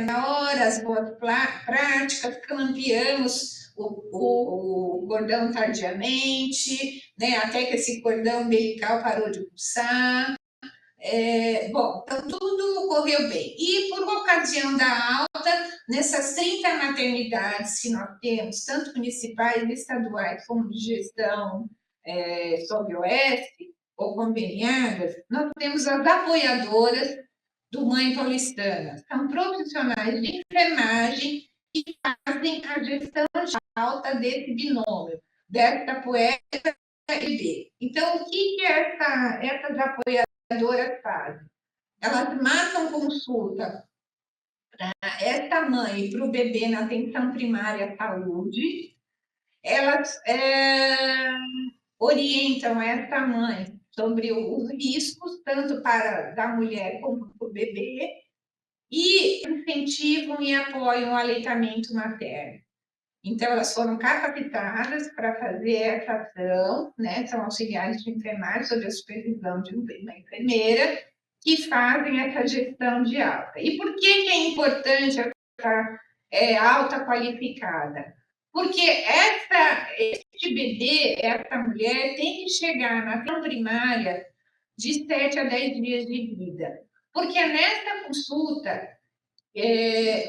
na hora, as boas práticas, campeamos o cordão tardiamente, né, até que esse cordão umbilical parou de pulsar. Bom, então tudo correu bem. E por ocasião da alta, nessas 30 maternidades que nós temos, tanto municipais e estaduais, como de gestão sob oeste ou conveniadas, nós temos as apoiadoras do Mãe Paulistana. São profissionais de enfermagem que fazem a gestão de alta desse binômio, dessa poeta e bebê. Então, o que essas apoiadoras fazem? Elas marcam consulta para essa mãe e para o bebê na atenção primária à saúde. Elas orientam essa mãe sobre os riscos, tanto da mulher como para o bebê, e incentivam e apoiam o aleitamento materno. Então, elas foram capacitadas para fazer essa ação, né? São auxiliares de enfermagem sob a supervisão de uma enfermeira, que fazem essa gestão de alta. E por que é importante essa alta qualificada? Porque este bebê, essa mulher, tem que chegar na atenção primária de 7 a 10 dias de vida. Porque é nessa consulta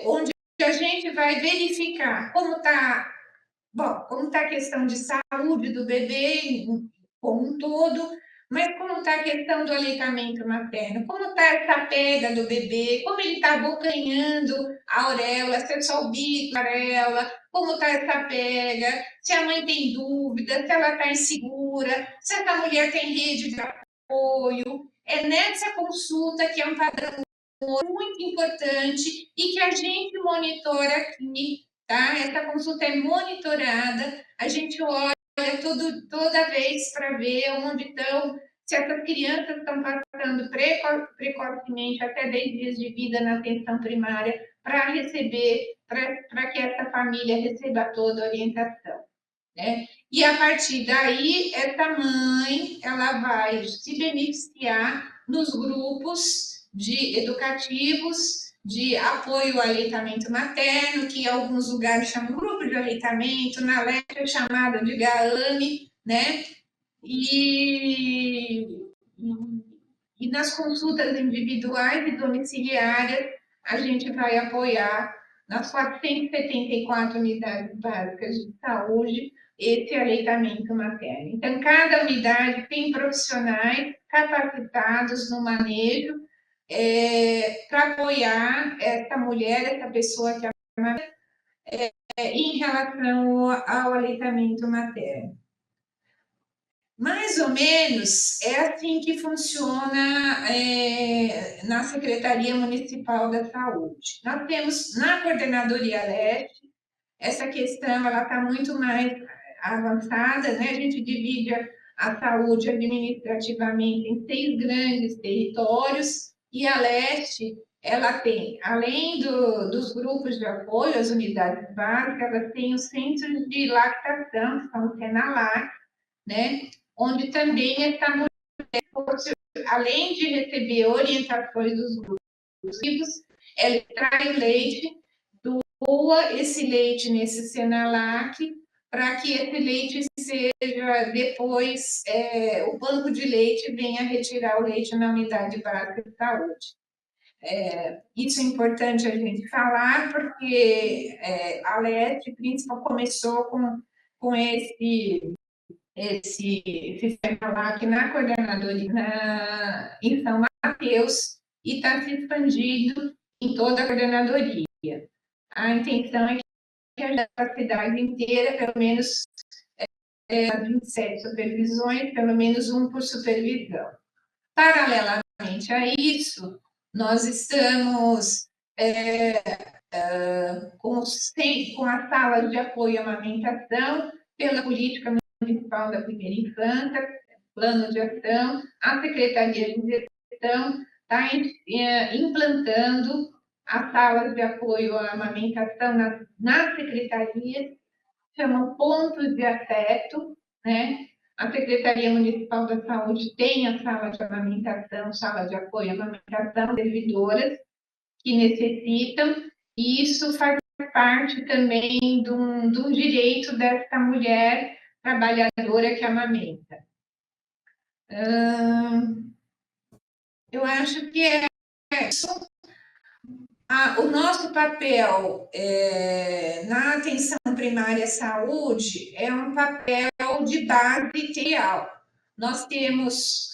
onde a gente vai verificar como está a questão de saúde do bebê como um todo, mas como está a questão do aleitamento materno, como está essa pega do bebê, como ele está abocanhando a auréola, se é só o bico, a auréola, como está essa pega, se a mãe tem dúvida, se ela está insegura, se essa mulher tem rede de apoio. É nessa consulta que é um padrão muito importante e que a gente monitora aqui, tá? Essa consulta é monitorada, a gente olha toda vez para ver onde estão, se essas crianças estão passando precocemente até 10 dias de vida na atenção primária para que essa família receba toda a orientação, né? E a partir daí, essa mãe, ela vai se beneficiar nos grupos educativos de apoio ao aleitamento materno, que em alguns lugares chamam grupo de aleitamento, na LEC é chamada de GAAME, né? E, e nas consultas individuais e domiciliares, a gente vai apoiar nas 474 unidades básicas de saúde esse aleitamento materno. Então, cada unidade tem profissionais capacitados no manejo para apoiar essa mulher, essa pessoa que em relação ao aleitamento materno. Mais ou menos é assim que funciona na Secretaria Municipal da Saúde. Nós temos na Coordenadoria Leste, essa questão ela está muito mais avançada, né? A gente divide a saúde administrativamente em 6 grandes territórios e a Leste ela tem, além dos grupos de apoio, as unidades básicas, ela tem os centros de lactação, que são o Senalac, né? Onde também essa mulher, além de receber orientações dos grupos, ela traz leite, doa esse leite nesse Senalac, para que esse leite seja depois, o banco de leite venha retirar o leite na unidade básica de saúde. Isso é importante a gente falar, porque a Leste principalmente começou com esse sistema lá aqui na coordenadoria, em São Mateus, e está se expandindo em toda a coordenadoria. A intenção é que a cidade inteira, pelo menos as 27 supervisões, pelo menos um por supervisão. Paralelamente a isso, nós estamos com a sala de apoio à amamentação, pela política municipal da primeira infância, plano de ação, a Secretaria de Gestão está implantando as salas de apoio à amamentação nas secretarias, chamam pontos de afeto, né? A Secretaria Municipal da Saúde tem a sala de amamentação, sala de apoio à amamentação, servidoras que necessitam, e isso faz parte também de um direito dessa mulher trabalhadora que amamenta. Eu acho que isso. O nosso papel na atenção primária à saúde é um papel de base territorial. Nós temos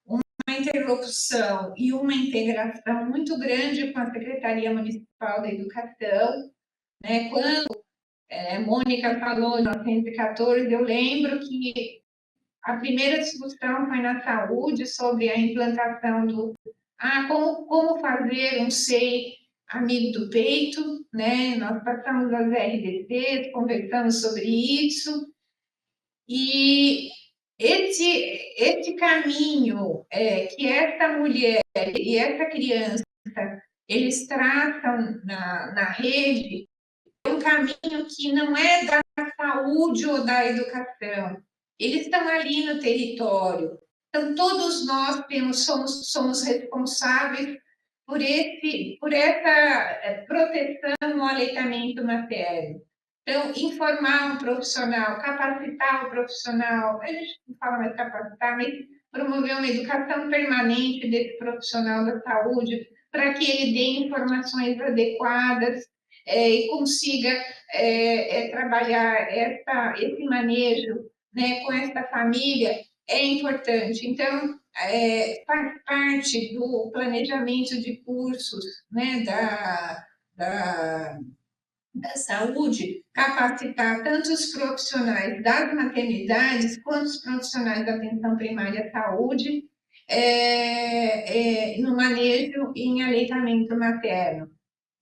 uma interlocução e uma integração muito grande com a Secretaria Municipal da Educação, né? Quando a Mônica falou em 1914, eu lembro que a primeira discussão foi na saúde sobre a implantação como fazer um SEI amigo do peito, né? Nós passamos as RDCs, conversamos sobre isso, e esse caminho que essa mulher e essa criança eles traçam na rede é um caminho que não é da saúde ou da educação. Eles estão ali no território. Então, todos nós somos responsáveis por essa proteção ao aleitamento materno. Então, informar um profissional, capacitar o profissional, a gente não fala mais capacitar, mas promover uma educação permanente desse profissional da saúde, para que ele dê informações adequadas e consiga trabalhar esse manejo, né, com essa família, é importante. Então, faz parte do planejamento de cursos, né, da saúde, capacitar tanto os profissionais das maternidades quanto os profissionais da atenção primária à saúde no manejo e em aleitamento materno.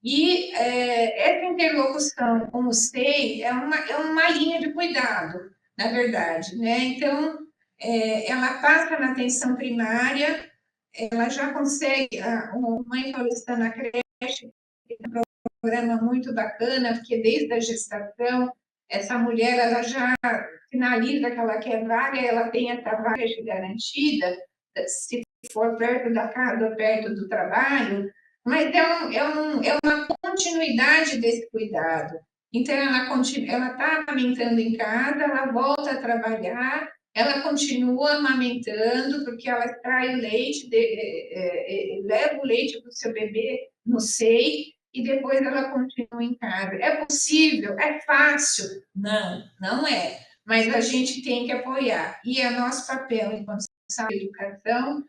E essa interlocução com o SEI é uma linha de cuidado, na verdade, né? Então, ela passa na atenção primária, ela já consegue, uma mãe paulistana na creche, programa muito bacana, porque desde a gestação, essa mulher ela já sinaliza que ela quer vaga, ela tem essa vaga garantida, se for perto da casa ou perto do trabalho, mas é uma continuidade desse cuidado. Então, ela está amamentando em casa, ela volta a trabalhar, ela continua amamentando, porque ela extrai o leite, leva o leite para o seu bebê no seio, e depois ela continua em casa. É possível? É fácil? Não, não é. Mas a gente tem que apoiar. E é nosso papel, enquanto sala de educação,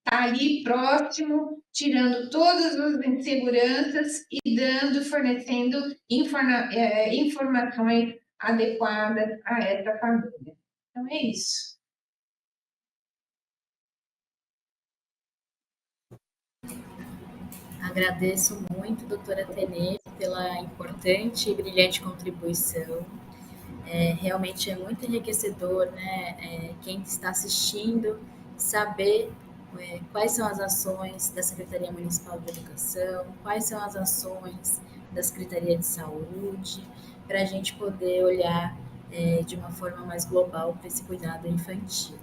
tá ali próximo, tirando todas as inseguranças e fornecendo informações adequadas a essa família. Então é isso. Agradeço muito, doutora Tenê, pela importante e brilhante contribuição. Realmente é muito enriquecedor, né? Quem está assistindo saber quais são as ações da Secretaria Municipal de Educação, quais são as ações da Secretaria de Saúde, para a gente poder olhar de uma forma mais global para esse cuidado infantil.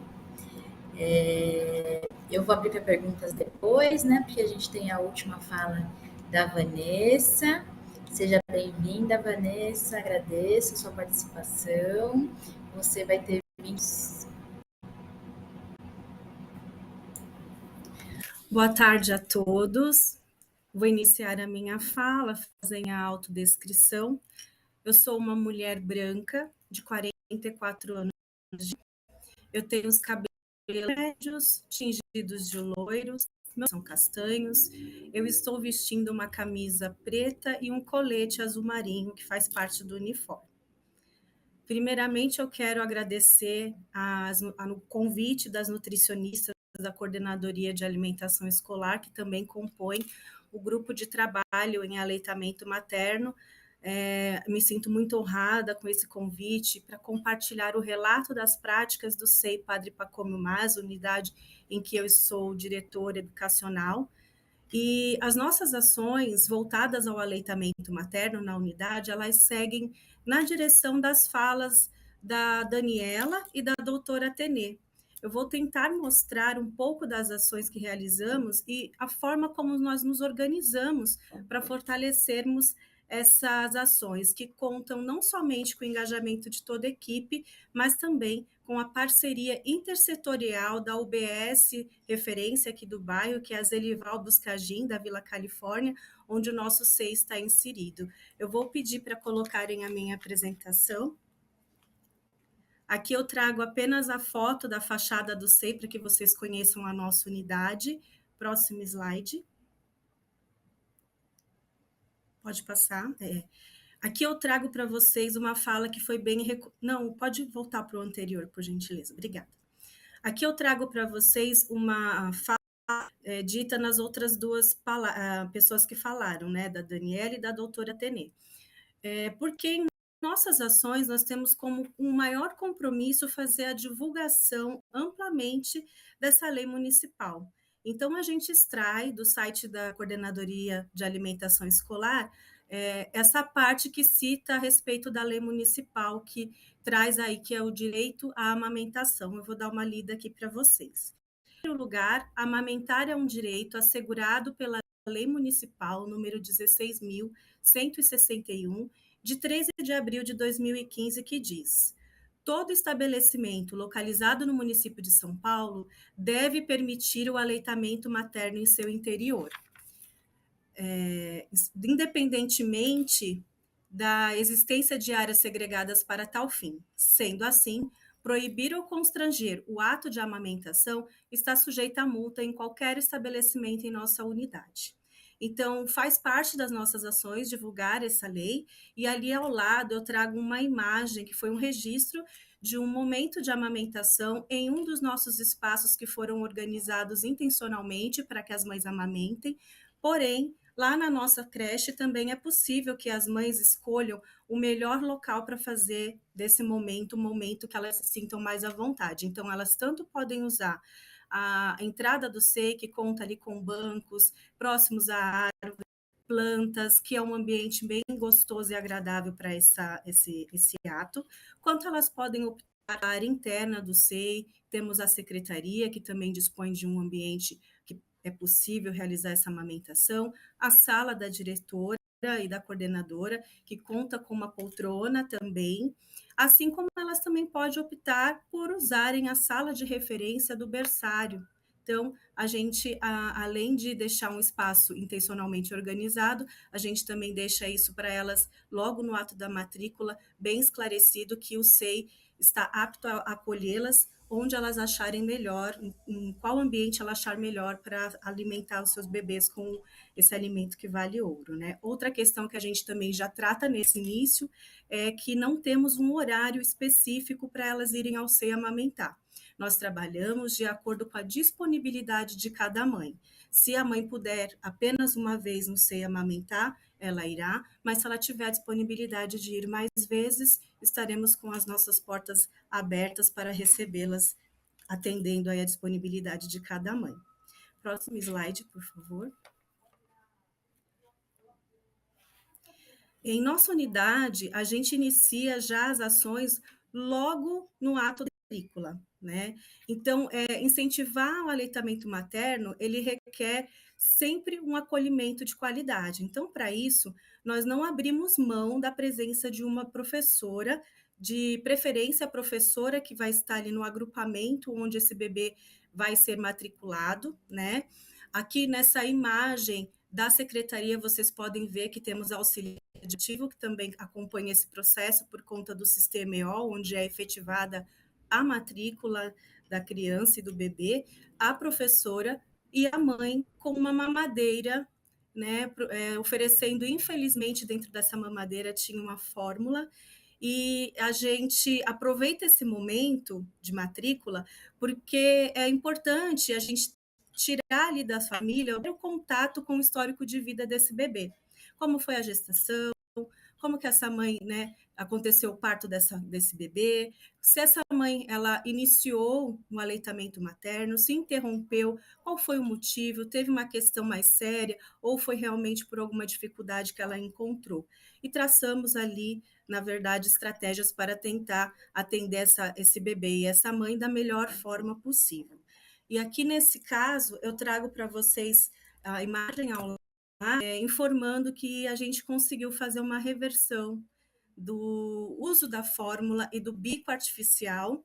Eu vou abrir para perguntas depois, né? Porque a gente tem a última fala da Vanessa. Seja bem-vinda, Vanessa. Agradeço a sua participação. Você vai ter 20. Boa tarde a todos. Vou iniciar a minha fala, fazendo a autodescrição. Eu sou uma mulher branca, de 44 anos. Eu tenho os cabelos médios, tingidos de loiros, meus são castanhos. Eu estou vestindo uma camisa preta e um colete azul marinho, que faz parte do uniforme. Primeiramente, eu quero agradecer ao convite das nutricionistas da Coordenadoria de Alimentação Escolar, que também compõe o grupo de trabalho em aleitamento materno. Me sinto muito honrada com esse convite para compartilhar o relato das práticas do SEI Padre Pacômio Mas, unidade em que eu sou diretora educacional. E as nossas ações voltadas ao aleitamento materno na unidade, elas seguem na direção das falas da Daniela e da doutora Tenê. Eu vou tentar mostrar um pouco das ações que realizamos e a forma como nós nos organizamos para fortalecermos essas ações, que contam não somente com o engajamento de toda a equipe, mas também com a parceria intersetorial da UBS, referência aqui do bairro, que é a Zelival Buscagin, da Vila Califórnia, onde o nosso SEI está inserido. Eu vou pedir para colocarem a minha apresentação. Aqui eu trago apenas a foto da fachada do SEI, para que vocês conheçam a nossa unidade. Próximo slide. Pode passar. Aqui eu trago para vocês uma fala que foi bem... Não, pode voltar para o anterior, por gentileza. Obrigada. Aqui eu trago para vocês uma fala dita nas outras duas pessoas que falaram, né, da Daniela e da doutora Tenê. Porque em nossas ações nós temos como um maior compromisso fazer a divulgação amplamente dessa lei municipal. Então, a gente extrai do site da Coordenadoria de Alimentação Escolar essa parte que cita a respeito da lei municipal, que traz aí que é o direito à amamentação. Eu vou dar uma lida aqui para vocês. Em primeiro lugar, amamentar é um direito assegurado pela Lei Municipal número 16.161, de 13 de abril de 2015, que diz: todo estabelecimento localizado no município de São Paulo deve permitir o aleitamento materno em seu interior, independentemente da existência de áreas segregadas para tal fim. Sendo assim, proibir ou constranger o ato de amamentação está sujeito a multa em qualquer estabelecimento em nossa unidade. Então, faz parte das nossas ações divulgar essa lei, e ali ao lado eu trago uma imagem que foi um registro de um momento de amamentação em um dos nossos espaços que foram organizados intencionalmente para que as mães amamentem, porém, lá na nossa creche também é possível que as mães escolham o melhor local para fazer desse momento, um momento que elas se sintam mais à vontade. Então, elas tanto podem usar a entrada do SEI, que conta ali com bancos próximos à árvore, plantas, que é um ambiente bem gostoso e agradável para esse ato, quanto elas podem optar a área interna do SEI. Temos a secretaria, que também dispõe de um ambiente que é possível realizar essa amamentação, a sala da diretora, e da coordenadora, que conta com uma poltrona também, assim como elas também podem optar por usarem a sala de referência do berçário. Então, a gente, além de deixar um espaço intencionalmente organizado, a gente também deixa isso para elas logo no ato da matrícula, bem esclarecido que o SEI está apto a acolhê-las onde elas acharem melhor, em qual ambiente ela achar melhor para alimentar os seus bebês com esse alimento que vale ouro, né? Outra questão que a gente também já trata nesse início é que não temos um horário específico para elas irem ao SEI amamentar. Nós trabalhamos de acordo com a disponibilidade de cada mãe. Se a mãe puder apenas uma vez no SEI amamentar, ela irá, mas se ela tiver disponibilidade de ir mais vezes, estaremos com as nossas portas abertas para recebê-las, atendendo aí a disponibilidade de cada mãe. Próximo slide, por favor. Em nossa unidade, a gente inicia já as ações logo no ato da matrícula, né? Então, incentivar o aleitamento materno, ele requer sempre um acolhimento de qualidade. Então, para isso, nós não abrimos mão da presença de uma professora, de preferência a professora que vai estar ali no agrupamento onde esse bebê vai ser matriculado, né? Aqui nessa imagem da secretaria, vocês podem ver que temos auxiliar administrativo, que também acompanha esse processo por conta do sistema EO, onde é efetivada a matrícula da criança e do bebê, a professora e a mãe com uma mamadeira, né, oferecendo, infelizmente, dentro dessa mamadeira tinha uma fórmula, e a gente aproveita esse momento de matrícula, porque é importante a gente tirar ali da família o contato com o histórico de vida desse bebê. Como foi a gestação, como que essa mãe, né, aconteceu o parto desse bebê, se essa mãe, ela iniciou um aleitamento materno, se interrompeu, qual foi o motivo, teve uma questão mais séria, ou foi realmente por alguma dificuldade que ela encontrou. E traçamos ali, na verdade, estratégias para tentar atender esse bebê e essa mãe da melhor forma possível. E aqui, nesse caso, eu trago para vocês a imagem ao informando que a gente conseguiu fazer uma reversão do uso da fórmula e do bico artificial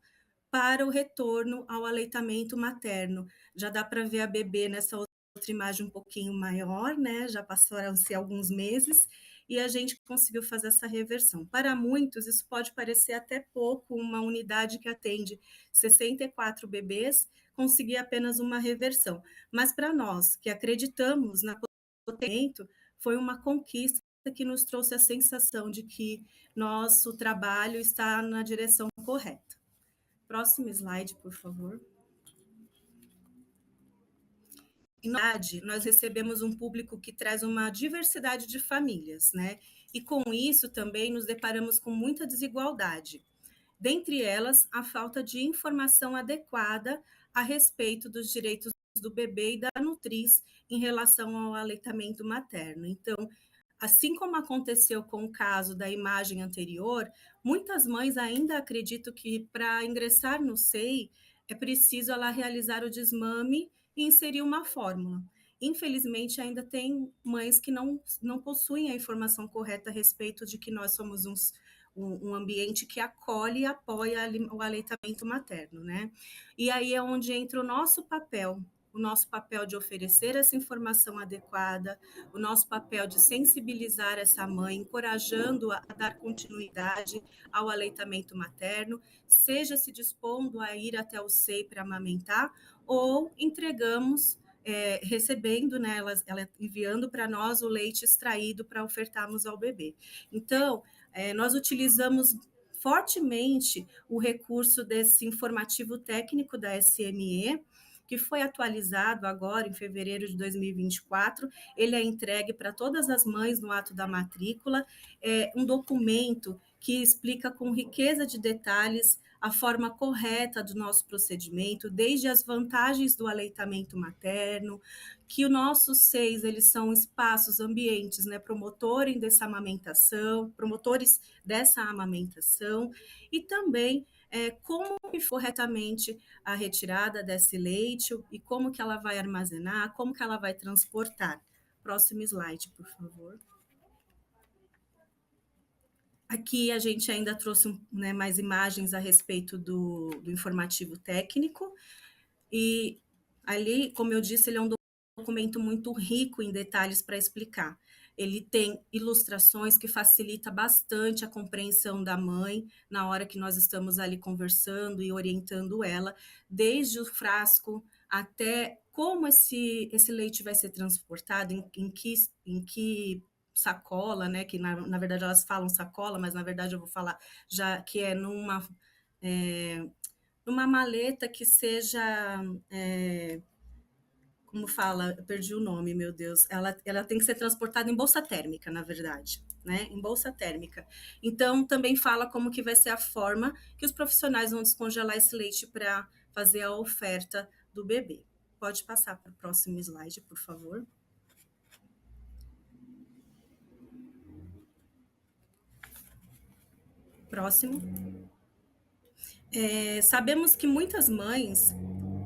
para o retorno ao aleitamento materno. Já dá para ver a bebê nessa outra imagem um pouquinho maior, né? Já passaram-se alguns meses e a gente conseguiu fazer essa reversão. Para muitos, isso pode parecer até pouco, uma unidade que atende 64 bebês, conseguir apenas uma reversão. Mas para nós, que acreditamos na foi uma conquista que nos trouxe a sensação de que nosso trabalho está na direção correta. Próximo slide, por favor. Na verdade, nós recebemos um público que traz uma diversidade de famílias, né? E com isso também nos deparamos com muita desigualdade. Dentre elas, a falta de informação adequada a respeito dos direitos do bebê e da nutriz em relação ao aleitamento materno. Então, assim como aconteceu com o caso da imagem anterior, muitas mães ainda acreditam que para ingressar no SEI é preciso ela realizar o desmame e inserir uma fórmula. Infelizmente, ainda tem mães que não possuem a informação correta a respeito de que nós somos um ambiente que acolhe e apoia o aleitamento materno, né? E aí é onde entra o nosso papel de oferecer essa informação adequada, o nosso papel de sensibilizar essa mãe, encorajando a dar continuidade ao aleitamento materno, seja se dispondo a ir até o SEI para amamentar, ou entregamos, recebendo, né, ela enviando para nós o leite extraído para ofertarmos ao bebê. Então, nós utilizamos fortemente o recurso desse informativo técnico da SME, que foi atualizado agora em fevereiro de 2024. Ele é entregue para todas as mães no ato da matrícula, um documento que explica com riqueza de detalhes a forma correta do nosso procedimento, desde as vantagens do aleitamento materno, que os nossos SEIs, eles são espaços, ambientes, né, promotores dessa amamentação, e também como corretamente a retirada desse leite e como que ela vai armazenar, como que ela vai transportar. Próximo slide, por favor. Aqui a gente ainda trouxe né, mais imagens a respeito do informativo técnico, e ali, como eu disse, ele é um documento muito rico em detalhes para explicar. Ele tem ilustrações que facilita bastante a compreensão da mãe na hora que nós estamos ali conversando e orientando ela, desde o frasco até como esse leite vai ser transportado, em que sacola, né? Que na verdade elas falam sacola, mas na verdade eu vou falar já que é numa maleta que seja como fala, eu perdi o nome, meu Deus, ela tem que ser transportada em bolsa térmica, na verdade, né? Em bolsa térmica. Então, também fala como que vai ser a forma que os profissionais vão descongelar esse leite para fazer a oferta do bebê. Pode passar para o próximo slide, por favor. Próximo. Sabemos que muitas mães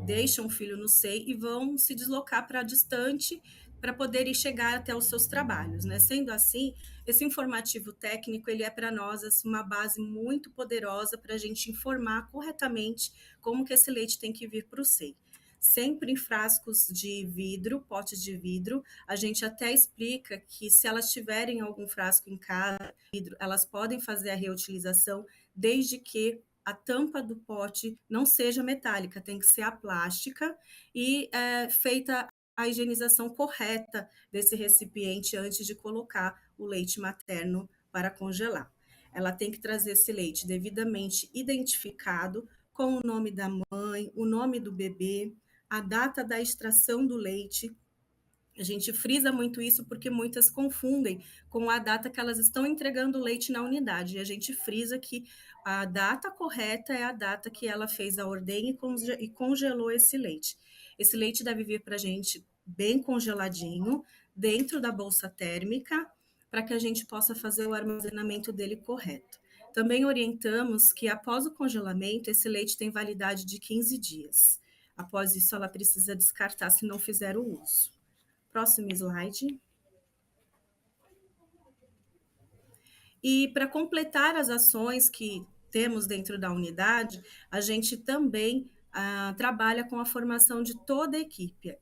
deixam o filho no SEI e vão se deslocar para distante para poderem chegar até os seus trabalhos, né? Sendo assim, esse informativo técnico ele é para nós assim, uma base muito poderosa para a gente informar corretamente como que esse leite tem que vir para o SEI. Sempre em frascos de vidro, potes de vidro, a gente até explica que se elas tiverem algum frasco em casa, vidro, elas podem fazer a reutilização, desde que a tampa do pote não seja metálica, tem que ser a plástica e feita a higienização correta desse recipiente antes de colocar o leite materno para congelar. Ela tem que trazer esse leite devidamente identificado com o nome da mãe, o nome do bebê, a data da extração do leite. A gente frisa muito isso porque muitas confundem com a data que elas estão entregando o leite na unidade. E a gente frisa que a data correta é a data que ela fez a ordenha e congelou esse leite. Esse leite deve vir para a gente bem congeladinho, dentro da bolsa térmica, para que a gente possa fazer o armazenamento dele correto. Também orientamos que após o congelamento, esse leite tem validade de 15 dias. Após isso, ela precisa descartar se não fizer o uso. Próximo slide. E para completar as ações que temos dentro da unidade, a gente também trabalha com a formação de toda a equipe,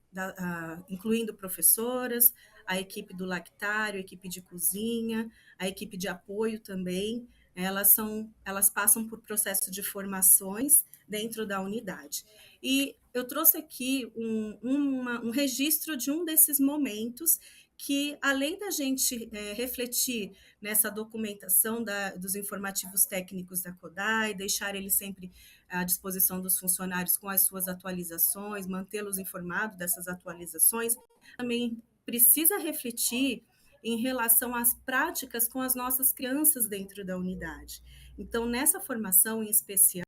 incluindo professoras, a equipe do lactário, a equipe de cozinha, a equipe de apoio também. Elas passam por processo de formações dentro da unidade. E eu trouxe aqui um registro de um desses momentos que, além da gente refletir nessa documentação dos informativos técnicos da CODAI, deixar ele sempre à disposição dos funcionários com as suas atualizações, mantê-los informados dessas atualizações, também precisa refletir em relação às práticas com as nossas crianças dentro da unidade. Então, nessa formação em especial,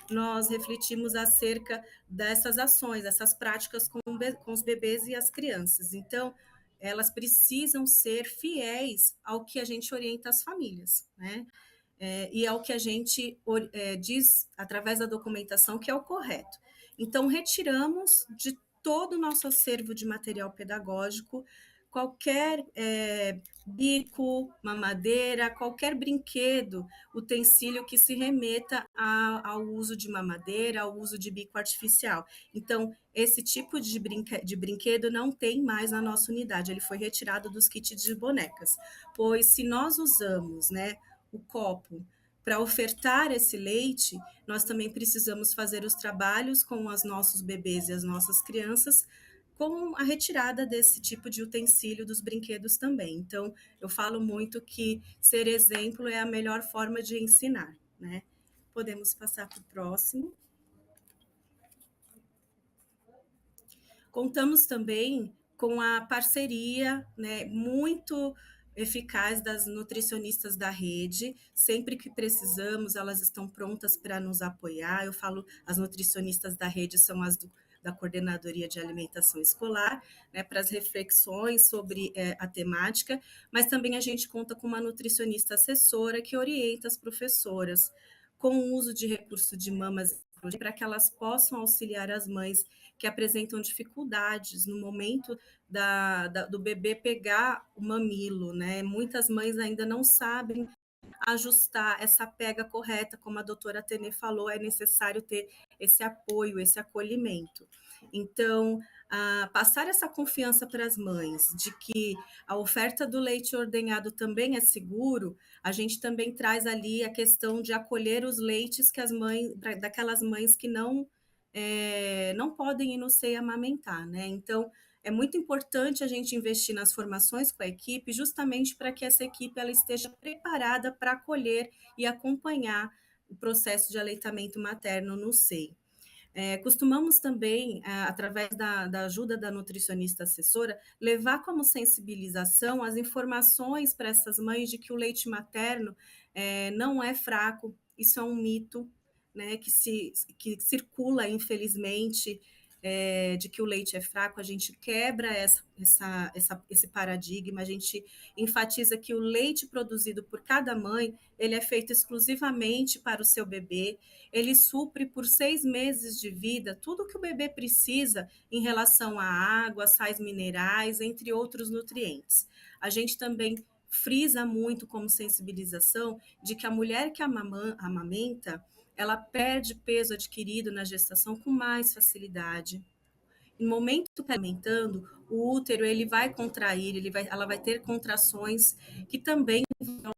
nós refletimos acerca dessas ações, essas práticas com os bebês e as crianças. Então, elas precisam ser fiéis ao que a gente orienta as famílias, né? E ao que a gente diz através da documentação que é o correto. Então, retiramos de todo o nosso acervo de material pedagógico qualquer bico, mamadeira, qualquer brinquedo, utensílio que se remeta ao uso de mamadeira, ao uso de bico artificial. Então, esse tipo de brinquedo não tem mais na nossa unidade, ele foi retirado dos kits de bonecas, pois se nós usamos, né, o copo para ofertar esse leite, nós também precisamos fazer os trabalhos com os nossos bebês e as nossas crianças com a retirada desse tipo de utensílio dos brinquedos também. Então, eu falo muito que ser exemplo é a melhor forma de ensinar, né? Podemos passar para o próximo. Contamos também com a parceria, né, muito eficaz das nutricionistas da rede. Sempre que precisamos, elas estão prontas para nos apoiar. Eu falo, as nutricionistas da rede são as da Coordenadoria de Alimentação Escolar, né, para as reflexões sobre a temática, mas também a gente conta com uma nutricionista assessora que orienta as professoras com o uso de recurso de mamas para que elas possam auxiliar as mães que apresentam dificuldades no momento do bebê pegar o mamilo, né? Muitas mães ainda não sabem ajustar essa pega correta, como a doutora Tenê falou, é necessário ter esse apoio, esse acolhimento. Então, passar essa confiança para as mães de que a oferta do leite ordenhado também é seguro, a gente também traz ali a questão de acolher os leites que as mães, daquelas mães que não podem ir no seio amamentar, né? Então, é muito importante a gente investir nas formações com a equipe, justamente para que essa equipe ela esteja preparada para acolher e acompanhar o processo de aleitamento materno no seio. Costumamos também, através da ajuda da nutricionista assessora, levar como sensibilização as informações para essas mães de que o leite materno não é fraco, isso é um mito, né, que circula, infelizmente, de que o leite é fraco. A gente quebra esse paradigma, a gente enfatiza que o leite produzido por cada mãe, ele é feito exclusivamente para o seu bebê, ele supre por 6 meses de vida tudo que o bebê precisa em relação à água, sais minerais, entre outros nutrientes. A gente também frisa muito como sensibilização de que a mulher que amamenta, ela perde peso adquirido na gestação com mais facilidade. No momento que está amamentando, o útero ele vai contrair, ela vai ter contrações que também vão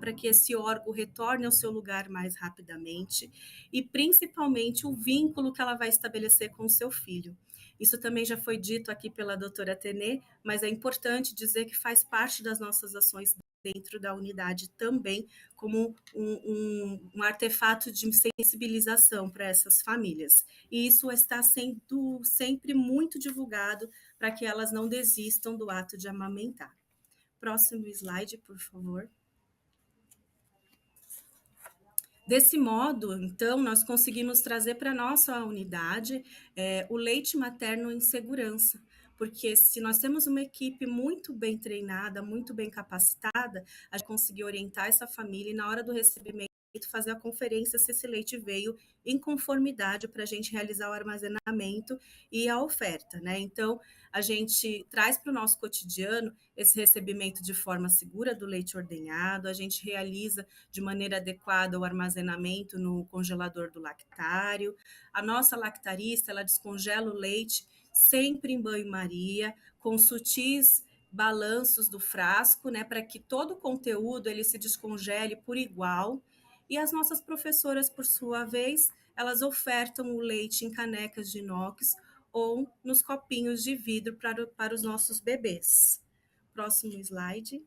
para que esse órgão retorne ao seu lugar mais rapidamente e principalmente o vínculo que ela vai estabelecer com o seu filho. Isso também já foi dito aqui pela doutora Tenê, mas é importante dizer que faz parte das nossas ações dentro da unidade também, como um artefato de sensibilização para essas famílias. E isso está sendo sempre muito divulgado para que elas não desistam do ato de amamentar. Próximo slide, por favor. Desse modo, então, nós conseguimos trazer para a nossa unidade o leite materno em segurança, porque se nós temos uma equipe muito bem treinada, muito bem capacitada, a gente conseguir orientar essa família e na hora do recebimento fazer a conferência se esse leite veio em conformidade para a gente realizar o armazenamento e a oferta, né? Então, a gente traz para o nosso cotidiano esse recebimento de forma segura do leite ordenhado, a gente realiza de maneira adequada o armazenamento no congelador do lactário, a nossa lactarista, ela descongela o leite sempre em banho-maria, com sutis balanços do frasco, né, para que todo o conteúdo ele se descongele por igual. E as nossas professoras, por sua vez, elas ofertam o leite em canecas de inox ou nos copinhos de vidro para os nossos bebês. Próximo slide.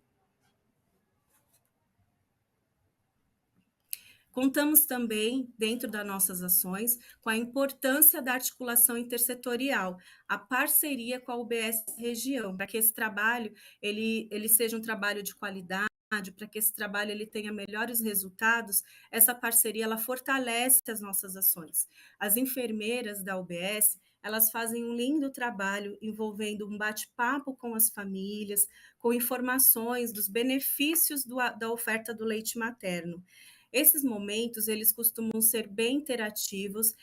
Contamos também, dentro das nossas ações, com a importância da articulação intersetorial, a parceria com a UBS Região, para que esse trabalho ele seja um trabalho de qualidade, para que esse trabalho ele tenha melhores resultados. Essa parceria ela fortalece as nossas ações. As enfermeiras da UBS, elas fazem um lindo trabalho envolvendo um bate-papo com as famílias, com informações dos benefícios da oferta do leite materno. Esses momentos, eles costumam ser bem interativos,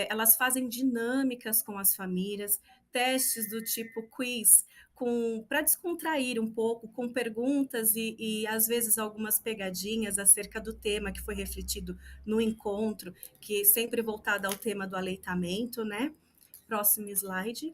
elas fazem dinâmicas com as famílias, testes do tipo quiz, para descontrair um pouco, com perguntas e, às vezes, algumas pegadinhas acerca do tema que foi refletido no encontro, que é sempre voltado ao tema do aleitamento, né? Próximo slide.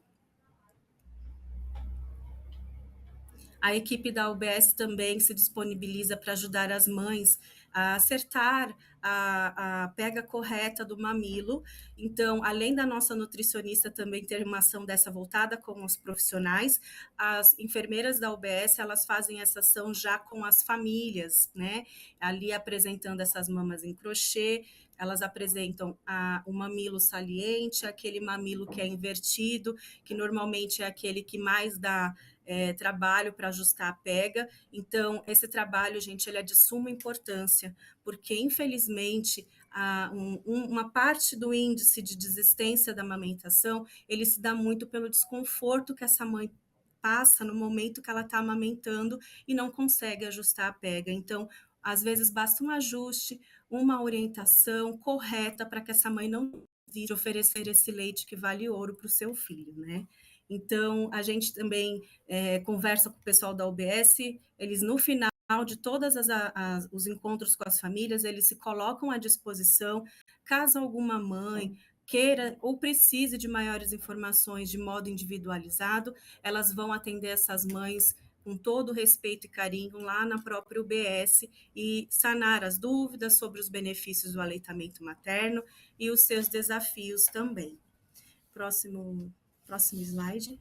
A equipe da UBS também se disponibiliza para ajudar as mães a acertar a pega correta do mamilo. Então, além da nossa nutricionista também ter uma ação dessa voltada com os profissionais, as enfermeiras da UBS, elas fazem essa ação já com as famílias, né? Ali apresentando essas mamas em crochê, elas apresentam o mamilo saliente, aquele mamilo que é invertido, que normalmente é aquele que mais dá trabalho para ajustar a pega. Então, esse trabalho, gente, ele é de suma importância, porque, infelizmente, uma parte do índice de desistência da amamentação, ele se dá muito pelo desconforto que essa mãe passa no momento que ela está amamentando e não consegue ajustar a pega. Então, às vezes, basta um ajuste, uma orientação correta para que essa mãe não desista de oferecer esse leite que vale ouro para o seu filho, né? Então, a gente também conversa com o pessoal da UBS, eles no final de todos os encontros com as famílias, eles se colocam à disposição, caso alguma mãe queira ou precise de maiores informações de modo individualizado, elas vão atender essas mães com todo respeito e carinho lá na própria UBS e sanar as dúvidas sobre os benefícios do aleitamento materno e os seus desafios também. Próximo slide.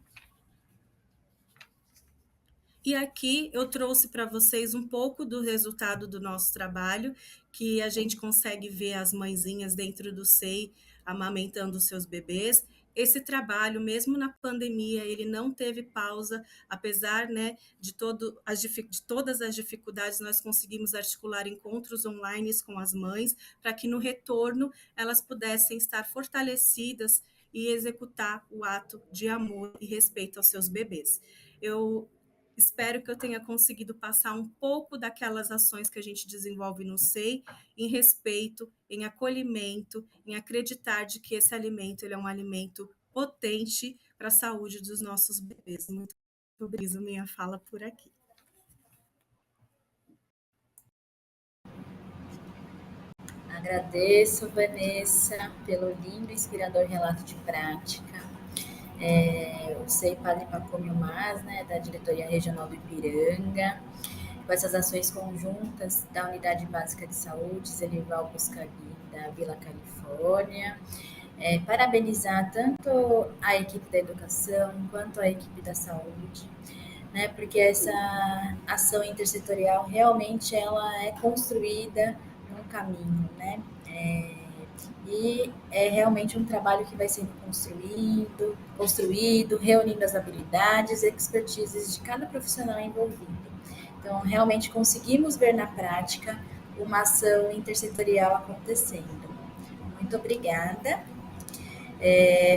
E aqui eu trouxe para vocês um pouco do resultado do nosso trabalho, que a gente consegue ver as mãezinhas dentro do SEI amamentando os seus bebês. Esse trabalho, mesmo na pandemia, ele não teve pausa, apesar, né, de todas as dificuldades, nós conseguimos articular encontros online com as mães, para que no retorno elas pudessem estar fortalecidas e executar o ato de amor e respeito aos seus bebês. Eu espero que eu tenha conseguido passar um pouco daquelas ações que a gente desenvolve no SEI, em respeito, em acolhimento, em acreditar de que esse alimento ele é um alimento potente para a saúde dos nossos bebês. Muito obrigada, minha fala por aqui. Agradeço, Vanessa, pelo lindo e inspirador relato de prática. O SEI Padre Pacômio Mas, né, da Diretoria Regional do Ipiranga, com essas ações conjuntas da Unidade Básica de Saúde, Zelival Buscagui, da Vila Califórnia. Parabenizar tanto a equipe da educação quanto a equipe da saúde, né, porque essa ação intersetorial realmente ela é construída num caminho, né, e é realmente um trabalho que vai sendo construído, reunindo as habilidades e expertises de cada profissional envolvido. Então, realmente conseguimos ver na prática uma ação intersetorial acontecendo. Muito obrigada.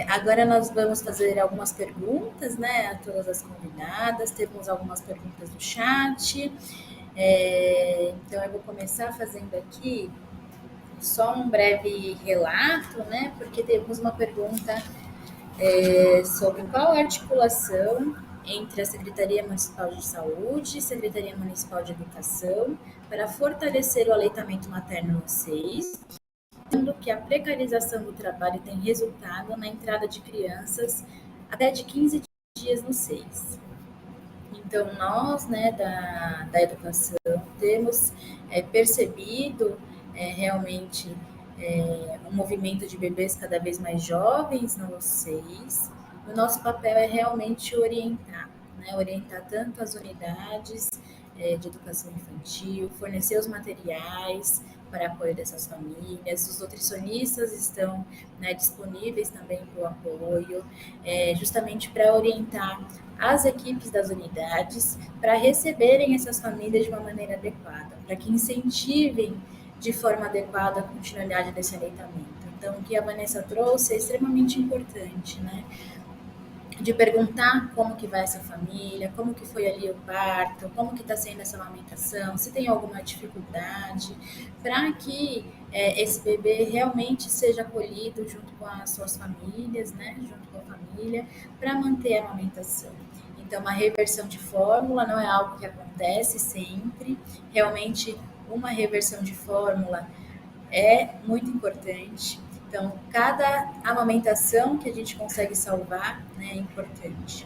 Agora nós vamos fazer algumas perguntas, né, a todas as convidadas. Temos algumas perguntas do chat. Então, eu vou começar fazendo aqui só um breve relato, né? Porque temos uma pergunta sobre qual a articulação entre a Secretaria Municipal de Saúde e Secretaria Municipal de Educação para fortalecer o aleitamento materno no SEIs, sendo que a precarização do trabalho tem resultado na entrada de crianças até de 15 dias no SEIs. Então, nós, né, da educação, temos percebido realmente um movimento de bebês cada vez mais jovens nos SEIs. O nosso papel é realmente orientar, né? Orientar tanto as unidades de educação infantil, fornecer os materiais para apoio dessas famílias, os nutricionistas estão, né, disponíveis também para o apoio, justamente para orientar as equipes das unidades para receberem essas famílias de uma maneira adequada, para que incentivem de forma adequada a continuidade desse aleitamento. Então, o que a Vanessa trouxe é extremamente importante, né? De perguntar como que vai essa família, como que foi ali o parto, como que está sendo essa amamentação, se tem alguma dificuldade, para que esse bebê realmente seja acolhido junto com as suas famílias, né? Junto com a família, para manter a amamentação. Então, uma reversão de fórmula não é algo que acontece sempre, realmente uma reversão de fórmula é muito importante. Então, cada amamentação que a gente consegue salvar, né, é importante.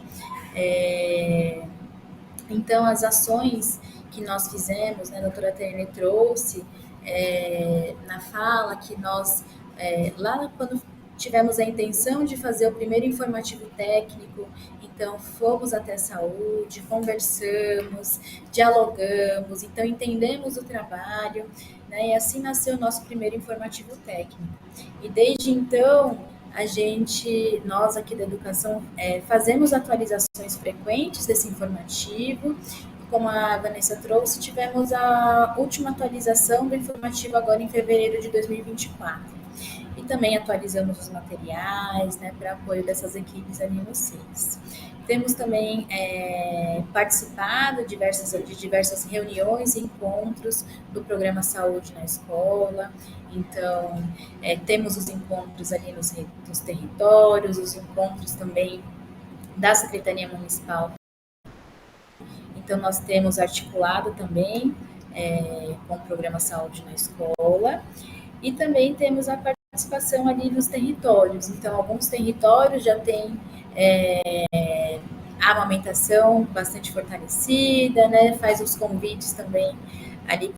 Então, as ações que nós fizemos, né, a doutora Tânia trouxe na fala que nós, lá quando tivemos a intenção de fazer o primeiro informativo técnico, então fomos até a saúde, conversamos, dialogamos, então entendemos o trabalho, né, e assim nasceu o nosso primeiro informativo técnico. E desde então, nós aqui da educação, fazemos atualizações frequentes desse informativo. Como a Vanessa trouxe, tivemos a última atualização do informativo agora em fevereiro de 2024. E também atualizamos os materiais, né, para apoio dessas equipes ali no SEIs. Temos também participado de diversas reuniões e encontros do Programa Saúde na Escola. Então, temos os encontros ali nos territórios, os encontros também da Secretaria Municipal. Então, nós temos articulado também com o programa Saúde na Escola, e também temos a participação ali nos territórios. Então, alguns territórios já têm a amamentação bastante fortalecida, né? Faz os convites também ali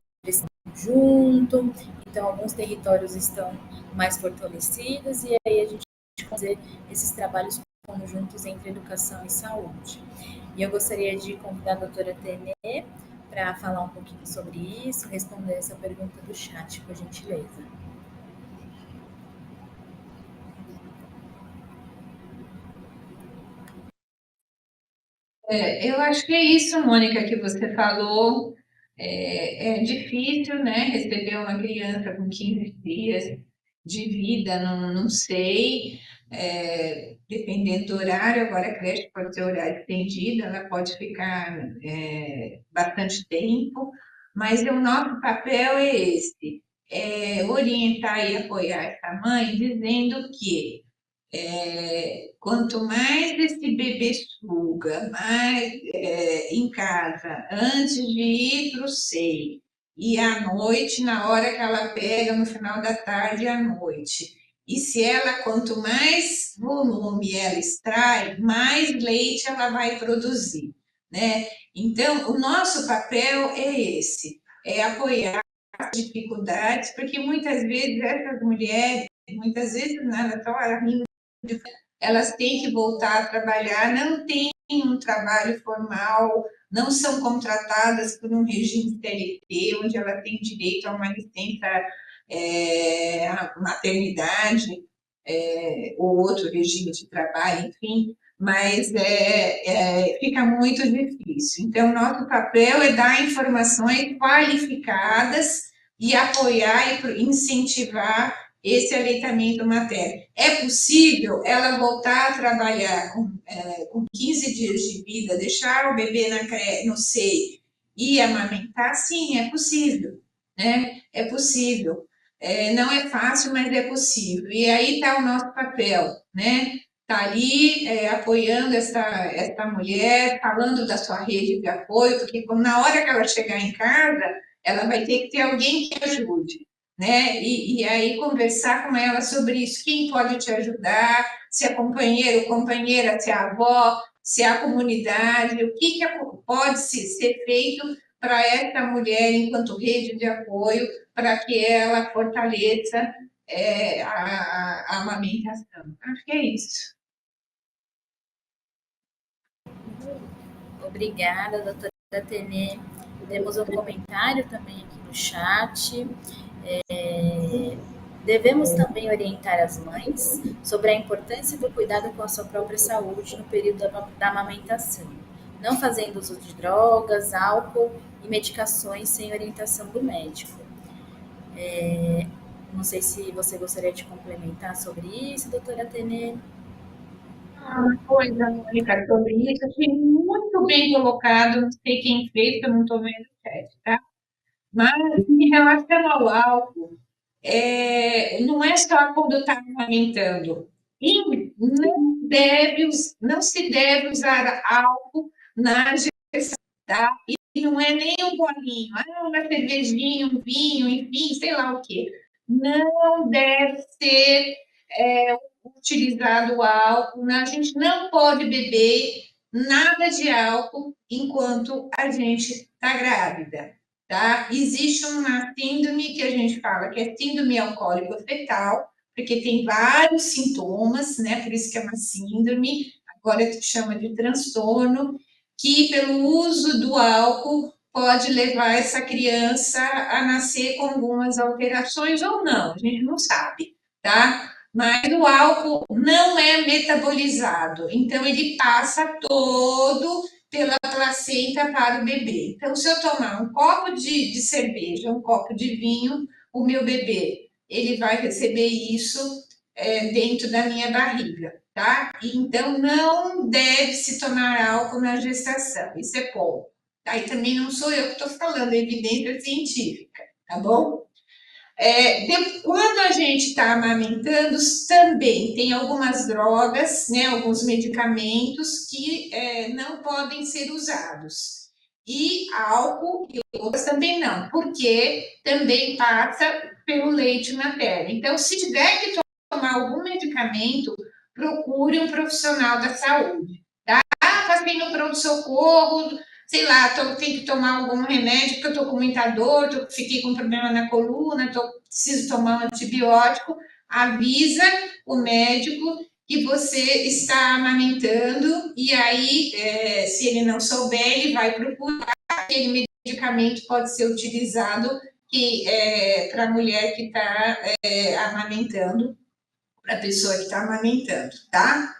junto. Então, alguns territórios estão mais fortalecidos e aí a gente fazer esses trabalhos conjuntos entre educação e saúde. E eu gostaria de convidar a doutora Tenê para falar um pouquinho sobre isso, responder essa pergunta do chat, por gentileza. Eu acho que é isso, Mônica, que você falou. É difícil, né, receber uma criança com 15 dias de vida, não sei, dependendo do horário. Agora a creche pode ter horário estendido, ela pode ficar bastante tempo, mas o nosso papel é esse, orientar e apoiar essa mãe, dizendo que quanto mais esse bebê suga, mais em casa, antes de ir para o seio, e à noite, na hora que ela pega, no final da tarde e à noite. E se ela, quanto mais volume ela extrai, mais leite ela vai produzir, né? Então, o nosso papel é esse, é apoiar as dificuldades, porque muitas vezes essas mulheres, muitas vezes nada, só elas têm que voltar a trabalhar, não têm um trabalho formal, não são contratadas por um regime CLT, onde ela tem direito a uma licença maternidade, ou outro regime de trabalho, enfim, mas fica muito difícil. Então, nosso papel é dar informações qualificadas e apoiar e incentivar esse aleitamento materno. É possível ela voltar a trabalhar com 15 dias de vida, deixar o bebê no seio e amamentar? Sim, é possível, né? É possível. Não é fácil, mas é possível. E aí está o nosso papel, né? Está ali apoiando essa mulher, falando da sua rede de apoio, porque na hora que ela chegar em casa, ela vai ter que ter alguém que ajude, né? E aí conversar com ela sobre isso, quem pode te ajudar, se é companheiro, companheira, se é avó, se é a comunidade, o que pode ser feito para essa mulher enquanto rede de apoio, para que ela fortaleça a amamentação. Acho que é isso. Obrigada, doutora Tenê. Temos um comentário também aqui no chat. Devemos também orientar as mães sobre a importância do cuidado com a sua própria saúde no período da amamentação, não fazendo uso de drogas, álcool e medicações sem orientação do médico. Não sei se você gostaria de complementar sobre isso, doutora Tenê. Uma coisa, Mônica, sobre isso, achei muito bem colocado, não sei quem fez, que eu não estou vendo o chat, tá? Mas em relação ao álcool, não é só quando está amamentando. E não se deve usar álcool na gestação, tá? E não é nem um bolinho, uma cervejinha, um vinho, enfim, sei lá o quê. Não deve ser utilizado álcool, a gente não pode beber nada de álcool enquanto a gente está grávida, tá? Existe uma síndrome que a gente fala que é síndrome alcoólico fetal, porque tem vários sintomas, né? Por isso que é uma síndrome, agora que chama de transtorno, que pelo uso do álcool pode levar essa criança a nascer com algumas alterações ou não, a gente não sabe, tá? Mas o álcool não é metabolizado, então ele passa todo pela placenta para o bebê. Então, se eu tomar um copo de cerveja, um copo de vinho, o meu bebê, ele vai receber isso dentro da minha barriga, tá? Então, não deve se tomar álcool na gestação, isso é ponto. Aí também não sou eu que estou falando, é evidência científica, tá bom? Quando a gente está amamentando, também tem algumas drogas, né, alguns medicamentos que não podem ser usados. e álcool e outras também não, porque também passa pelo leite materno. Então, se tiver que tomar algum medicamento, procure um profissional da saúde. Tá? Passei no pronto-socorro, sei lá, tenho que tomar algum remédio porque eu estou com muita dor, fiquei com problema na coluna, preciso tomar um antibiótico, avisa o médico que você está amamentando e aí, se ele não souber, ele vai procurar aquele medicamento pode ser utilizado para a mulher que está amamentando, para a pessoa que está amamentando, tá?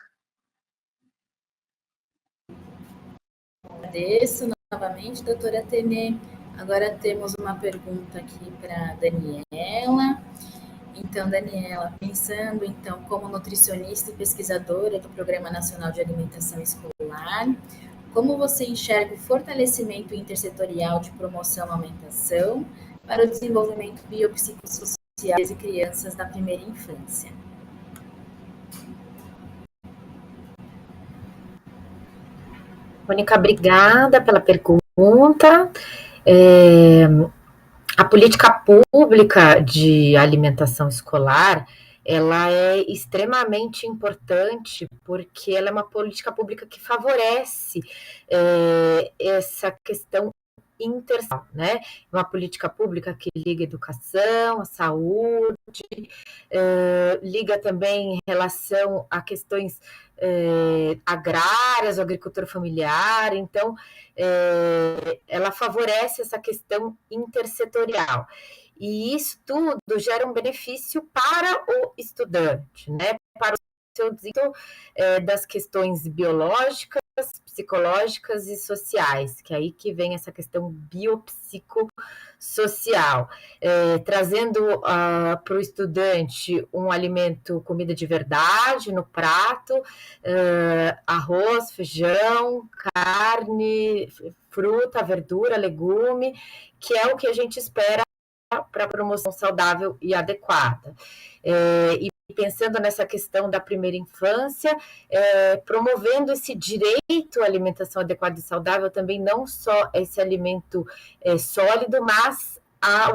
Agradeço novamente, doutora Tenê. Agora temos uma pergunta aqui para a Daniela. Então, Daniela, pensando então como nutricionista e pesquisadora do Programa Nacional de Alimentação Escolar, como você enxerga o fortalecimento intersetorial de promoção à alimentação para o desenvolvimento biopsicossocial de crianças da primeira infância? Mônica, obrigada pela pergunta. A política pública de alimentação escolar, ela é extremamente importante porque ela é uma política pública que favorece essa questão interseccional, né? Uma política pública que liga a educação, a saúde, liga também em relação a questões agrárias, agricultura familiar, então ela favorece essa questão intersetorial. E isso tudo gera um benefício para o estudante, né? Para o seu desenvolvimento das questões biológicas, psicológicas e sociais, que é aí que vem essa questão biopsicossocial, trazendo para o estudante um alimento, comida de verdade no prato, arroz, feijão, carne, fruta, verdura, legume, que é o que a gente espera para a promoção saudável e adequada. E pensando nessa questão da primeira infância, promovendo esse direito à alimentação adequada e saudável, também não só esse alimento sólido, mas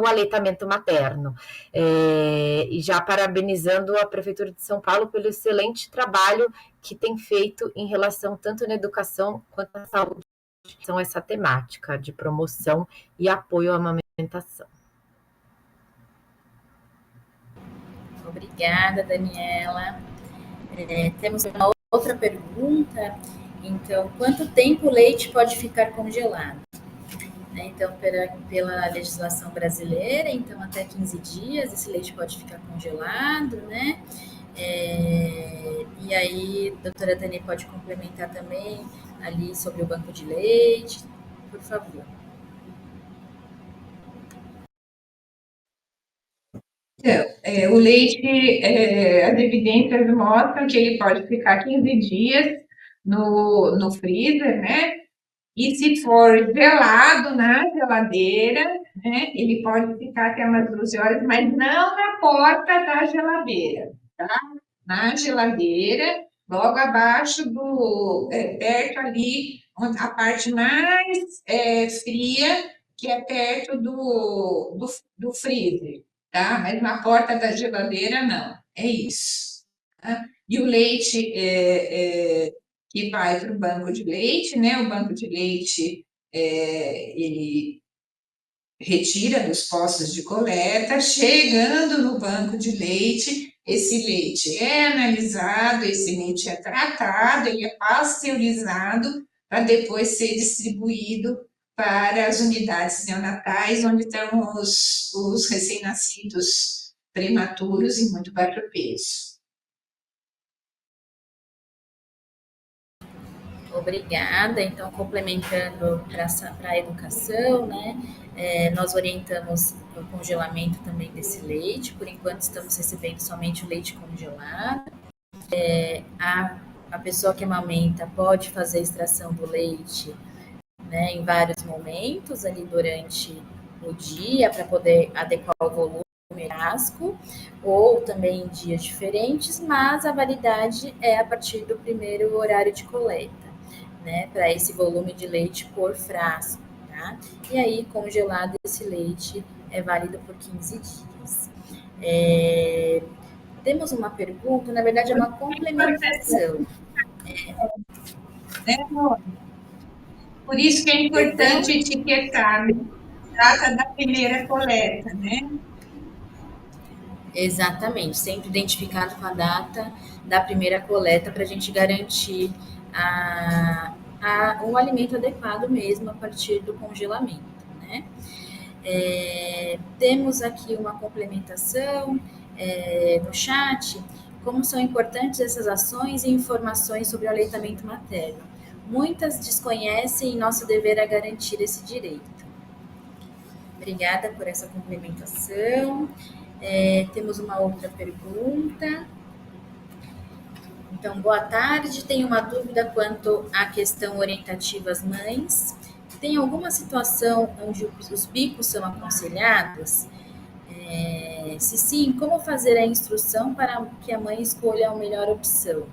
o aleitamento materno. E já parabenizando a Prefeitura de São Paulo pelo excelente trabalho que tem feito em relação tanto na educação quanto na saúde, são essa temática de promoção e apoio à amamentação. Obrigada, Daniela. Temos uma outra pergunta. Então, quanto tempo o leite pode ficar congelado? Então, pela legislação brasileira, então até 15 dias esse leite pode ficar congelado, né? E aí, a doutora Dani pode complementar também ali sobre o banco de leite, por favor. Então, o leite, as evidências mostram que ele pode ficar 15 dias no freezer, né? E se for gelado na geladeira, né, ele pode ficar até umas 12 horas, mas não na porta da geladeira, tá? Na geladeira, logo abaixo perto ali, a parte mais fria, que é perto do freezer, tá? Mas na porta da geladeira, não. É isso. Tá? E o leite que vai para o banco de leite, né? O banco de leite, ele retira dos postos de coleta, chegando no banco de leite, esse leite é analisado, esse leite é tratado, ele é pasteurizado para depois ser distribuído para as unidades neonatais, onde estão os recém-nascidos prematuros e muito baixo peso. Obrigada. Então, complementando para a educação, né? Nós orientamos o congelamento também desse leite. Por enquanto, estamos recebendo somente o leite congelado. A pessoa que amamenta pode fazer a extração do leite, né, em vários momentos ali durante o dia para poder adequar o volume casco, ou também em dias diferentes, mas a validade é a partir do primeiro horário de coleta, né, para esse volume de leite por frasco. tá? E aí, congelado, esse leite é válido por 15 dias. Temos uma pergunta, na verdade é uma complementação. Né, Rô? Por isso que é Perdão? importante etiquetar, né? Trata da primeira coleta, né? Exatamente, sempre identificado com a data da primeira coleta para a gente garantir um alimento adequado mesmo a partir do congelamento, né? Temos aqui uma complementação no chat, como são importantes essas ações e informações sobre o aleitamento materno. Muitas desconhecem e nosso dever é garantir esse direito. Obrigada por essa complementação. Temos uma outra pergunta. Então, boa tarde. Tenho uma dúvida quanto à questão orientativa às mães. Tem alguma situação onde os bicos são aconselhados? Se sim, como fazer a instrução para que a mãe escolha a melhor opção?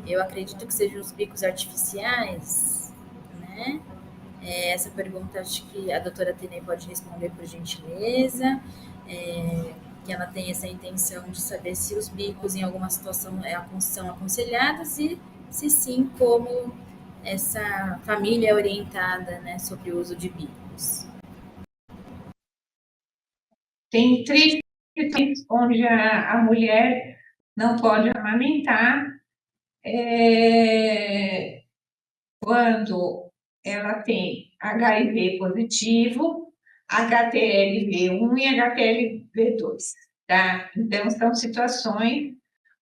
Eu acredito que sejam os bicos artificiais, né? Essa pergunta acho que a doutora Tenei pode responder por gentileza, que ela tem essa intenção de saber se os bicos em alguma situação são aconselhados e se sim, como essa família é orientada, né, sobre o uso de bicos. Tem 3 situações onde a mulher não pode amamentar, quando ela tem HIV positivo, HTLV1 e HTLV2, tá? Então, são situações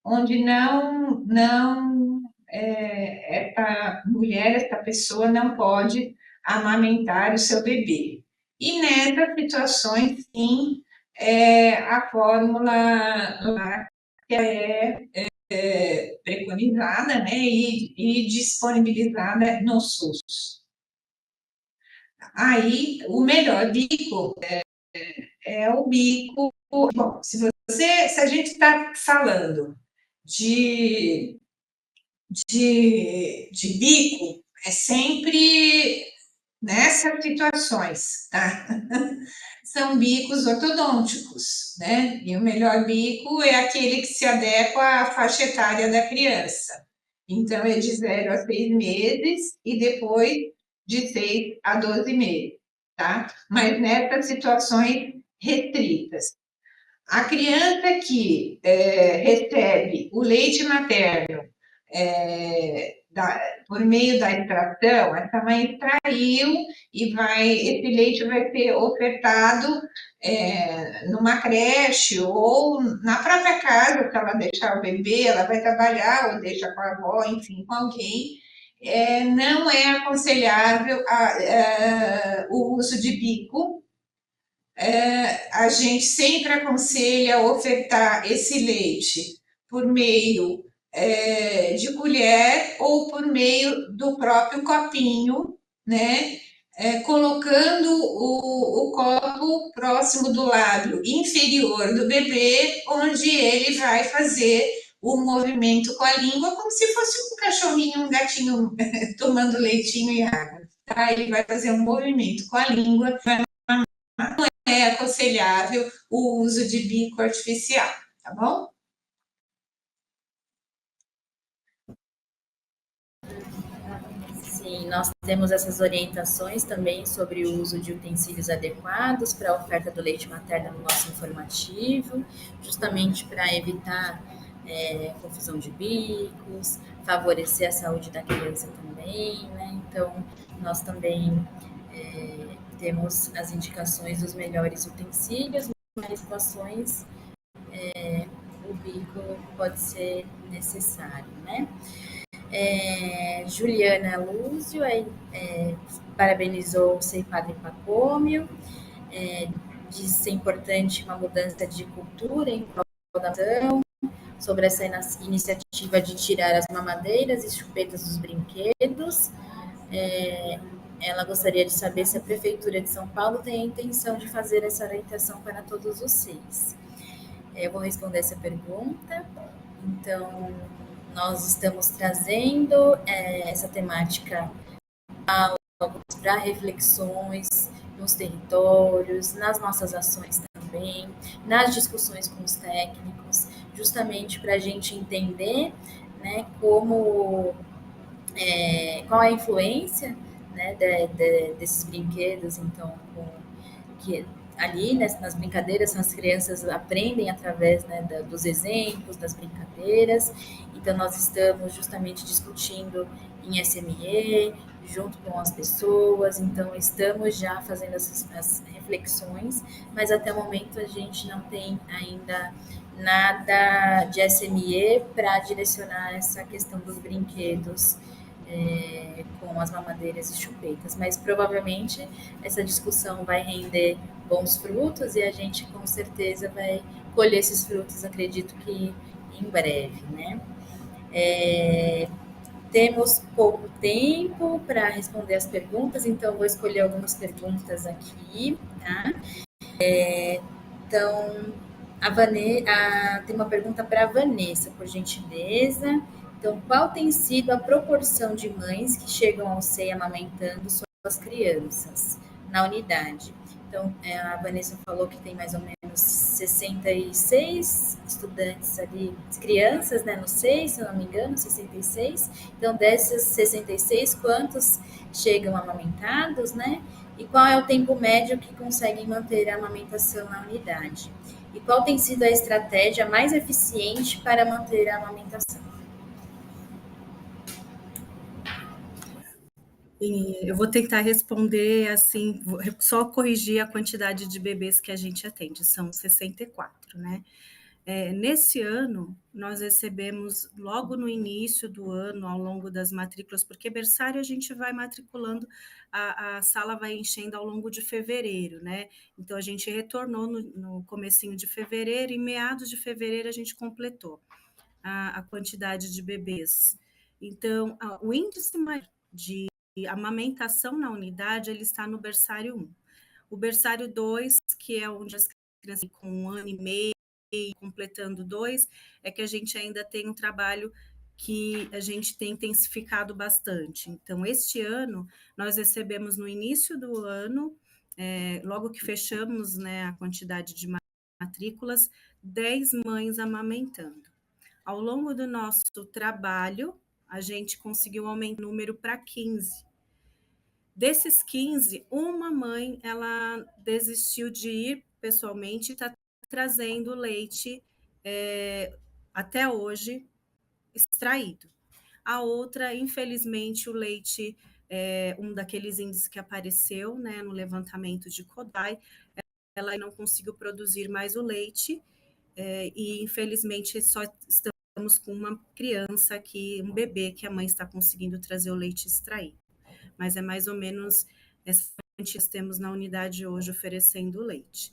onde essa mulher, essa pessoa não pode amamentar o seu bebê. E nessas situações, sim, a fórmula láctea é preconizada, né, e disponibilizada no SUS. Aí, o melhor bico é o bico. Bom, se a gente está falando de bico, é sempre nessas situações, tá? São bicos ortodônticos, né? E o melhor bico é aquele que se adequa à faixa etária da criança. Então, é de 0 a 6 meses e depois de 6 a 12 meses, tá? Mas nessas situações restritas. A criança que recebe o leite materno por meio da extração, essa mãe extraiu e esse leite vai ser ofertado numa creche ou na própria casa, se ela deixar o bebê, ela vai trabalhar ou deixa com a avó, enfim, com alguém. Não é aconselhável o uso de bico. A gente sempre aconselha ofertar esse leite por meio de colher ou por meio do próprio copinho, né? Colocando o copo próximo do lábio inferior do bebê, onde ele vai fazer o movimento com a língua, como se fosse um cachorrinho, um gatinho tomando leitinho e água. Tá? Ele vai fazer um movimento com a língua, não é aconselhável o uso de bico artificial, tá bom? Sim, nós temos essas orientações também sobre o uso de utensílios adequados para a oferta do leite materno no nosso informativo, justamente para evitar confusão de bicos, favorecer a saúde da criança também, né? Então, nós também temos as indicações dos melhores utensílios, mas situações o bico pode ser necessário, né? Juliana Lúcio parabenizou o Sei Padre Pacômio, diz ser importante uma mudança de cultura em prol da ação, sobre essa iniciativa de tirar as mamadeiras e chupetas dos brinquedos. Ela gostaria de saber se a Prefeitura de São Paulo tem a intenção de fazer essa orientação para todos os seis. Eu vou responder essa pergunta. Então, nós estamos trazendo essa temática para reflexões nos territórios, nas nossas ações também, nas discussões com os técnicos, justamente para a gente entender, né, qual é a influência, né, desses brinquedos, então, que ali nas brincadeiras as crianças aprendem através, né, dos exemplos, das brincadeiras. Então nós estamos justamente discutindo em SME, junto com as pessoas, então estamos já fazendo as reflexões, mas até o momento a gente não tem ainda nada de SME para direcionar essa questão dos brinquedos com as mamadeiras e chupetas, mas provavelmente essa discussão vai render bons frutos e a gente com certeza vai colher esses frutos, acredito que em breve, né? Temos pouco tempo para responder as perguntas, então vou escolher algumas perguntas aqui, tá? Então, tem uma pergunta para a Vanessa, por gentileza. Então, qual tem sido a proporção de mães que chegam ao SEI amamentando suas crianças na unidade? Então, a Vanessa falou que tem mais ou menos 66 estudantes ali, crianças, né, no SEI, se eu não me engano, 66. Então, dessas 66, quantos chegam amamentados, né? E qual é o tempo médio que conseguem manter a amamentação na unidade? E qual tem sido a estratégia mais eficiente para manter a amamentação? Eu vou tentar responder assim, só corrigir a quantidade de bebês que a gente atende, são 64, né? Nesse ano, nós recebemos logo no início do ano, ao longo das matrículas, porque berçário a gente vai matriculando, a sala vai enchendo ao longo de fevereiro, né? Então, a gente retornou no comecinho de fevereiro, e meados de fevereiro a gente completou a quantidade de bebês. Então, o índice de amamentação na unidade, ele está no berçário 1. O berçário 2, que é onde as crianças com 1 ano e meio, completando 2, é que a gente ainda tem um trabalho que a gente tem intensificado bastante. Então, este ano, nós recebemos no início do ano, logo que fechamos, né, a quantidade de matrículas, 10 mães amamentando. Ao longo do nosso trabalho, a gente conseguiu aumentar o número para 15. Desses 15, uma mãe, ela desistiu de ir pessoalmente e está trazendo leite até hoje extraído. A outra, infelizmente, o leite, um daqueles índices que apareceu, né, no levantamento de CODAI, ela não conseguiu produzir mais o leite, e infelizmente só estamos com uma criança aqui, um bebê, que a mãe está conseguindo trazer o leite extraído. Mas é mais ou menos essa quantia que temos na unidade hoje oferecendo leite.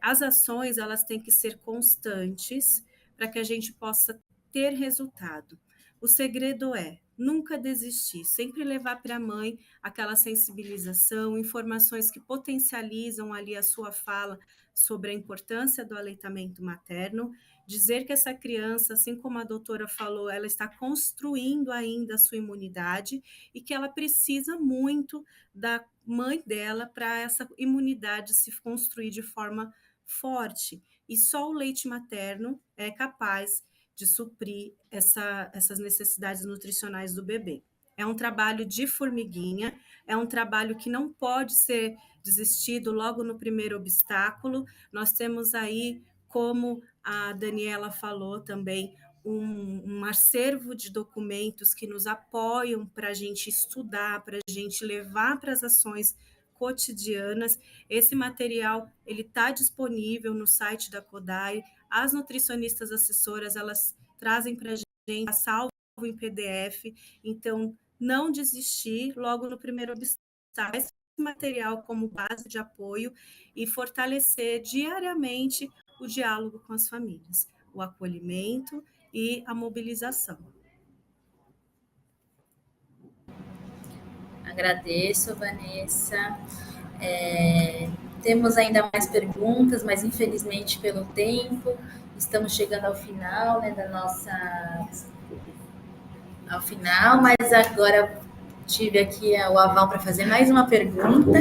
As ações, elas têm que ser constantes para que a gente possa ter resultado. O segredo é nunca desistir, sempre levar para a mãe aquela sensibilização, informações que potencializam ali a sua fala sobre a importância do aleitamento materno, dizer que essa criança, assim como a doutora falou, ela está construindo ainda a sua imunidade e que ela precisa muito da mãe dela para essa imunidade se construir de forma forte. E só o leite materno é capaz de suprir essas necessidades nutricionais do bebê. É um trabalho de formiguinha, é um trabalho que não pode ser desistido logo no primeiro obstáculo. Nós temos aí, como a Daniela falou também, um acervo de documentos que nos apoiam para a gente estudar, para a gente levar para as ações cotidianas. Esse material ele está disponível no site da CODAI. As nutricionistas assessoras, elas trazem para a gente, salvo em PDF. Então, não desistir logo no primeiro obstáculo. Esse material como base de apoio e fortalecer diariamente o diálogo com as famílias, o acolhimento e a mobilização. Agradeço, Vanessa. Temos ainda mais perguntas, mas infelizmente pelo tempo, estamos chegando ao final, né, ao final, mas agora tive aqui o aval para fazer mais uma pergunta.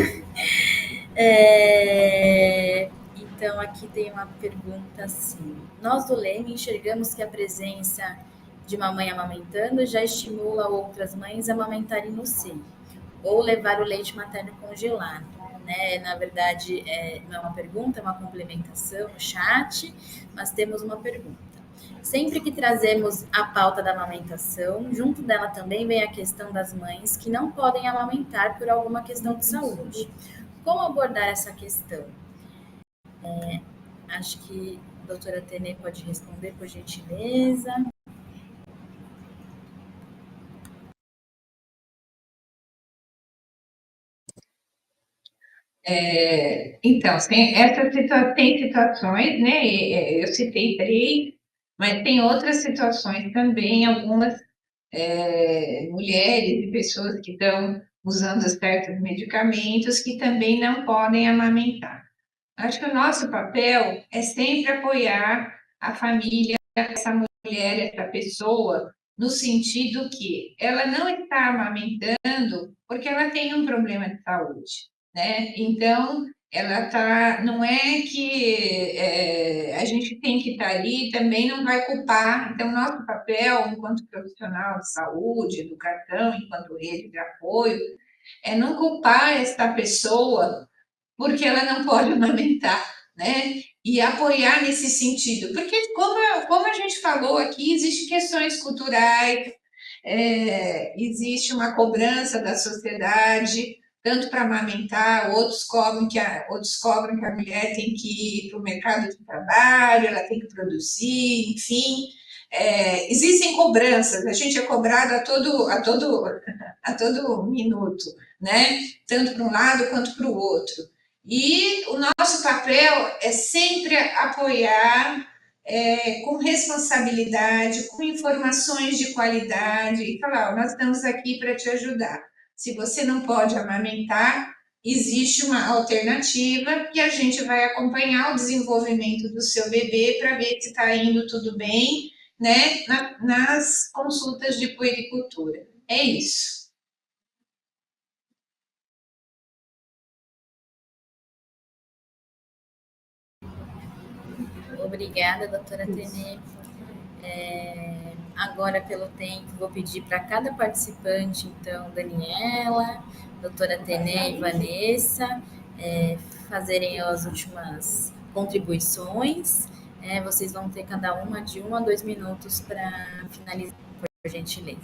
Então, aqui tem uma pergunta assim. Nós do Leme enxergamos que a presença de uma mãe amamentando já estimula outras mães a amamentarem no seio, ou levar o leite materno congelado. Né? Na verdade, não é uma pergunta, é uma complementação no chat, mas temos uma pergunta. Sempre que trazemos a pauta da amamentação, junto dela também vem a questão das mães que não podem amamentar por alguma questão de saúde. Como abordar essa questão? Acho que a doutora Tenê pode responder, por gentileza. Então, tem situações, né? Eu citei 3, mas tem outras situações também, algumas mulheres e pessoas que estão usando certos medicamentos que também não podem amamentar. Acho que o nosso papel é sempre apoiar a família, essa mulher, essa pessoa, no sentido que ela não está amamentando porque ela tem um problema de saúde, né? Então, ela tá, não é que a gente tem que estar ali, também não vai culpar. Então, nosso papel, enquanto profissional de saúde, educação, enquanto rede de apoio, é não culpar esta pessoa porque ela não pode amamentar, né? E apoiar nesse sentido. Porque, como a gente falou aqui, existem questões culturais, existe uma cobrança da sociedade, tanto para amamentar, outros cobram que a mulher tem que ir para o mercado de trabalho, ela tem que produzir, enfim. Existem cobranças, a gente é cobrado a todo minuto, né? Tanto para um lado quanto para o outro. E o nosso papel é sempre apoiar com responsabilidade, com informações de qualidade, e falar: nós estamos aqui para te ajudar. Se você não pode amamentar, existe uma alternativa e a gente vai acompanhar o desenvolvimento do seu bebê para ver se está indo tudo bem, né, nas consultas de puericultura. É isso. Obrigada, doutora Tenê. Agora, pelo tempo, vou pedir para cada participante, então, Daniela, doutora Tenê e Vanessa, fazerem as últimas contribuições. Vocês vão ter cada uma de 1 a 2 minutos para finalizar, por gentileza.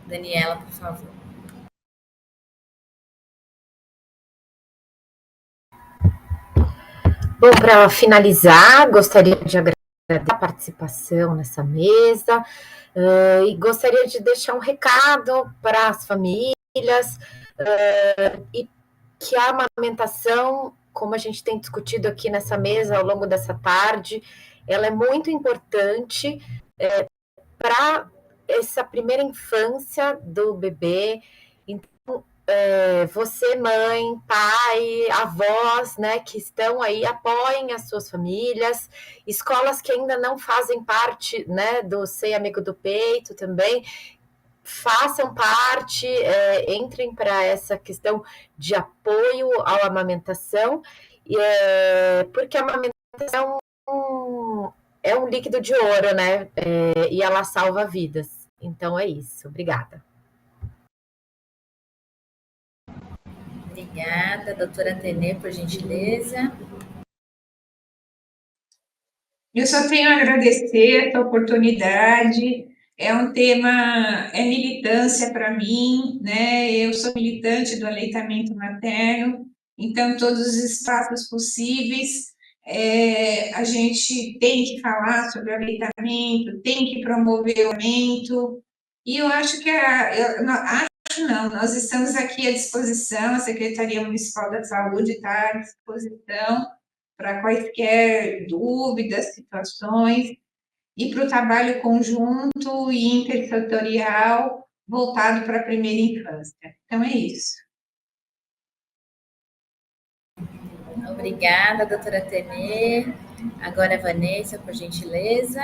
Daniela, por favor. Bom, para finalizar, gostaria de agradecer a participação nessa mesa e gostaria de deixar um recado para as famílias e que a amamentação, como a gente tem discutido aqui nessa mesa ao longo dessa tarde, ela é muito importante para essa primeira infância do bebê. Então, você, mãe, pai, avós, né, que estão aí, apoiem as suas famílias, escolas que ainda não fazem parte, né, do Sei Amigo do Peito também, façam parte, entrem para essa questão de apoio à amamentação, porque a amamentação é um líquido de ouro, né, e ela salva vidas. Então é isso, obrigada. Obrigada, doutora Tenê, por gentileza. Eu só tenho a agradecer essa oportunidade. É um tema, é militância para mim, né? Eu sou militante do aleitamento materno, então todos os espaços possíveis a gente tem que falar sobre aleitamento, tem que promover o aumento. E eu acho que nós estamos aqui à disposição, a Secretaria Municipal da Saúde está à disposição para quaisquer dúvidas, situações, e para o trabalho conjunto e intersetorial voltado para a primeira infância. Então, é isso. Obrigada, doutora Tenê. Agora, Vanessa, por gentileza.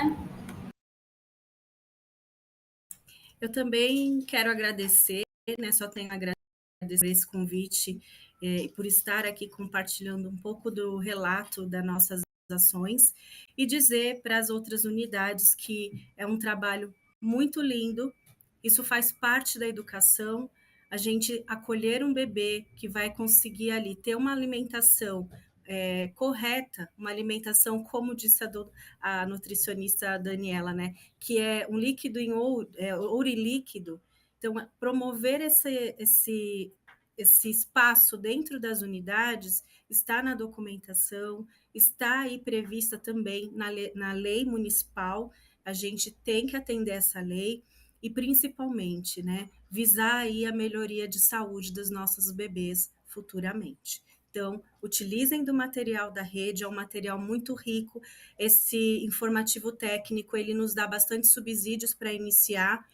Eu também quero agradecer, né, só tenho a agradecer por esse convite e por estar aqui compartilhando um pouco do relato das nossas ações e dizer para as outras unidades que é um trabalho muito lindo, isso faz parte da educação, a gente acolher um bebê que vai conseguir ali ter uma alimentação correta, uma alimentação, como disse a nutricionista Daniela, né, que é um líquido em ouro, ouro e líquido. Então, promover esse espaço dentro das unidades está na documentação, está aí prevista também na lei municipal, a gente tem que atender essa lei e, principalmente, né, visar aí a melhoria de saúde dos nossos bebês futuramente. Então, utilizem do material da rede, é um material muito rico. Esse informativo técnico, ele nos dá bastante subsídios para iniciar.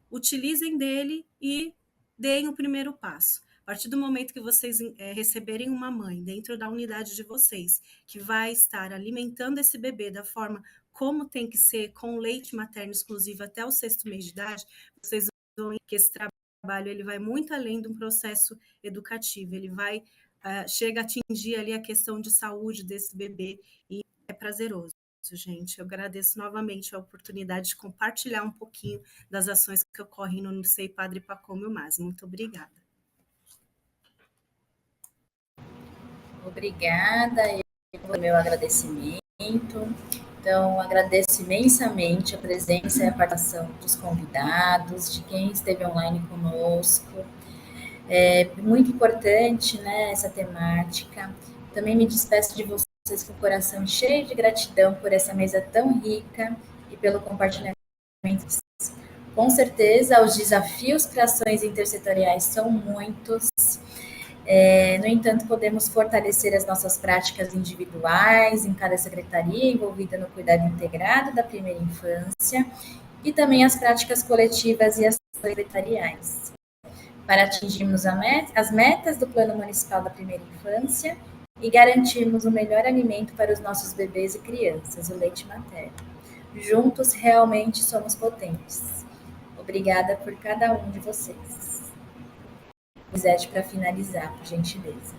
Utilizem dele e deem o primeiro passo. A partir do momento que vocês receberem uma mãe dentro da unidade de vocês, que vai estar alimentando esse bebê da forma como tem que ser, com leite materno exclusivo até o 6º mês de idade, vocês vão ver que esse trabalho ele vai muito além de um processo educativo, ele vai chega a atingir ali a questão de saúde desse bebê e é prazeroso, gente. Eu agradeço novamente a oportunidade de compartilhar um pouquinho das ações que ocorrem no NUCEI Padre Pacômio Mas. Muito obrigada. Obrigada, meu agradecimento. Então, agradeço imensamente a presença e a participação dos convidados, de quem esteve online conosco. É muito importante, né, essa temática. Também me despeço de vocês com o coração cheio de gratidão por essa mesa tão rica e pelo compartilhamento. Com certeza, os desafios para ações intersetoriais são muitos. No entanto, podemos fortalecer as nossas práticas individuais em cada secretaria envolvida no cuidado integrado da primeira infância e também as práticas coletivas e as secretariais, para atingirmos as metas do Plano Municipal da Primeira Infância e garantirmos o melhor alimento para os nossos bebês e crianças, o leite materno. Juntos, realmente somos potentes. Obrigada por cada um de vocês. Lisete, para finalizar, por gentileza.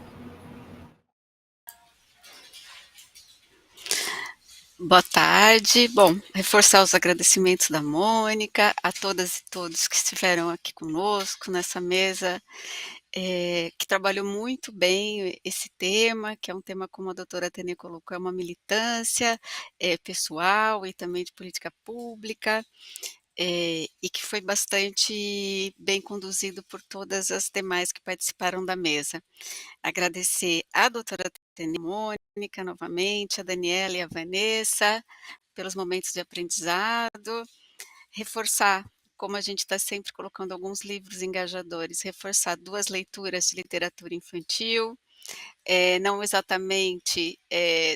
Boa tarde. Bom, reforçar os agradecimentos da Mônica, a todas e todos que estiveram aqui conosco nessa mesa, que trabalhou muito bem esse tema, que é um tema, como a doutora Tânia colocou, é uma militância pessoal e também de política pública, e que foi bastante bem conduzido por todas as demais que participaram da mesa. Agradecer à doutora Tânia, Mônica, novamente, a Daniela e a Vanessa, pelos momentos de aprendizado, reforçar, como a gente está sempre colocando alguns livros engajadores, reforçar 2 leituras de literatura infantil, não exatamente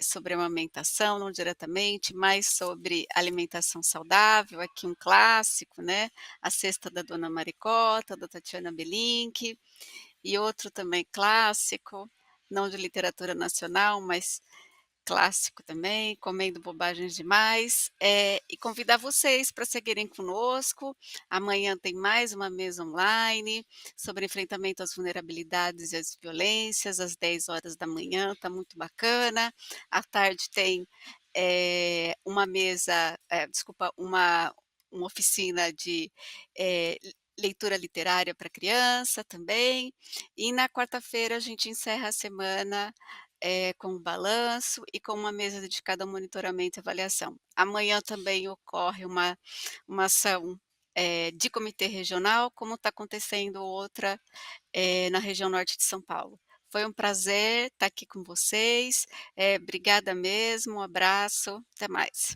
sobre amamentação, não diretamente, mas sobre alimentação saudável, aqui um clássico, né, A Cesta da Dona Maricota, da Tatiana Belink, e outro também clássico, não de literatura nacional, mas clássico também, Comendo Bobagens Demais, e convidar vocês para seguirem conosco. Amanhã tem mais uma mesa online sobre enfrentamento às vulnerabilidades e às violências, às 10h da manhã, está muito bacana. À tarde tem uma mesa, desculpa, uma oficina de leitura literária para criança também. E na quarta-feira a gente encerra a semana com o balanço e com uma mesa dedicada ao monitoramento e avaliação. Amanhã também ocorre uma ação de comitê regional, como está acontecendo outra na região norte de São Paulo. Foi um prazer estar aqui com vocês, obrigada mesmo, um abraço, até mais.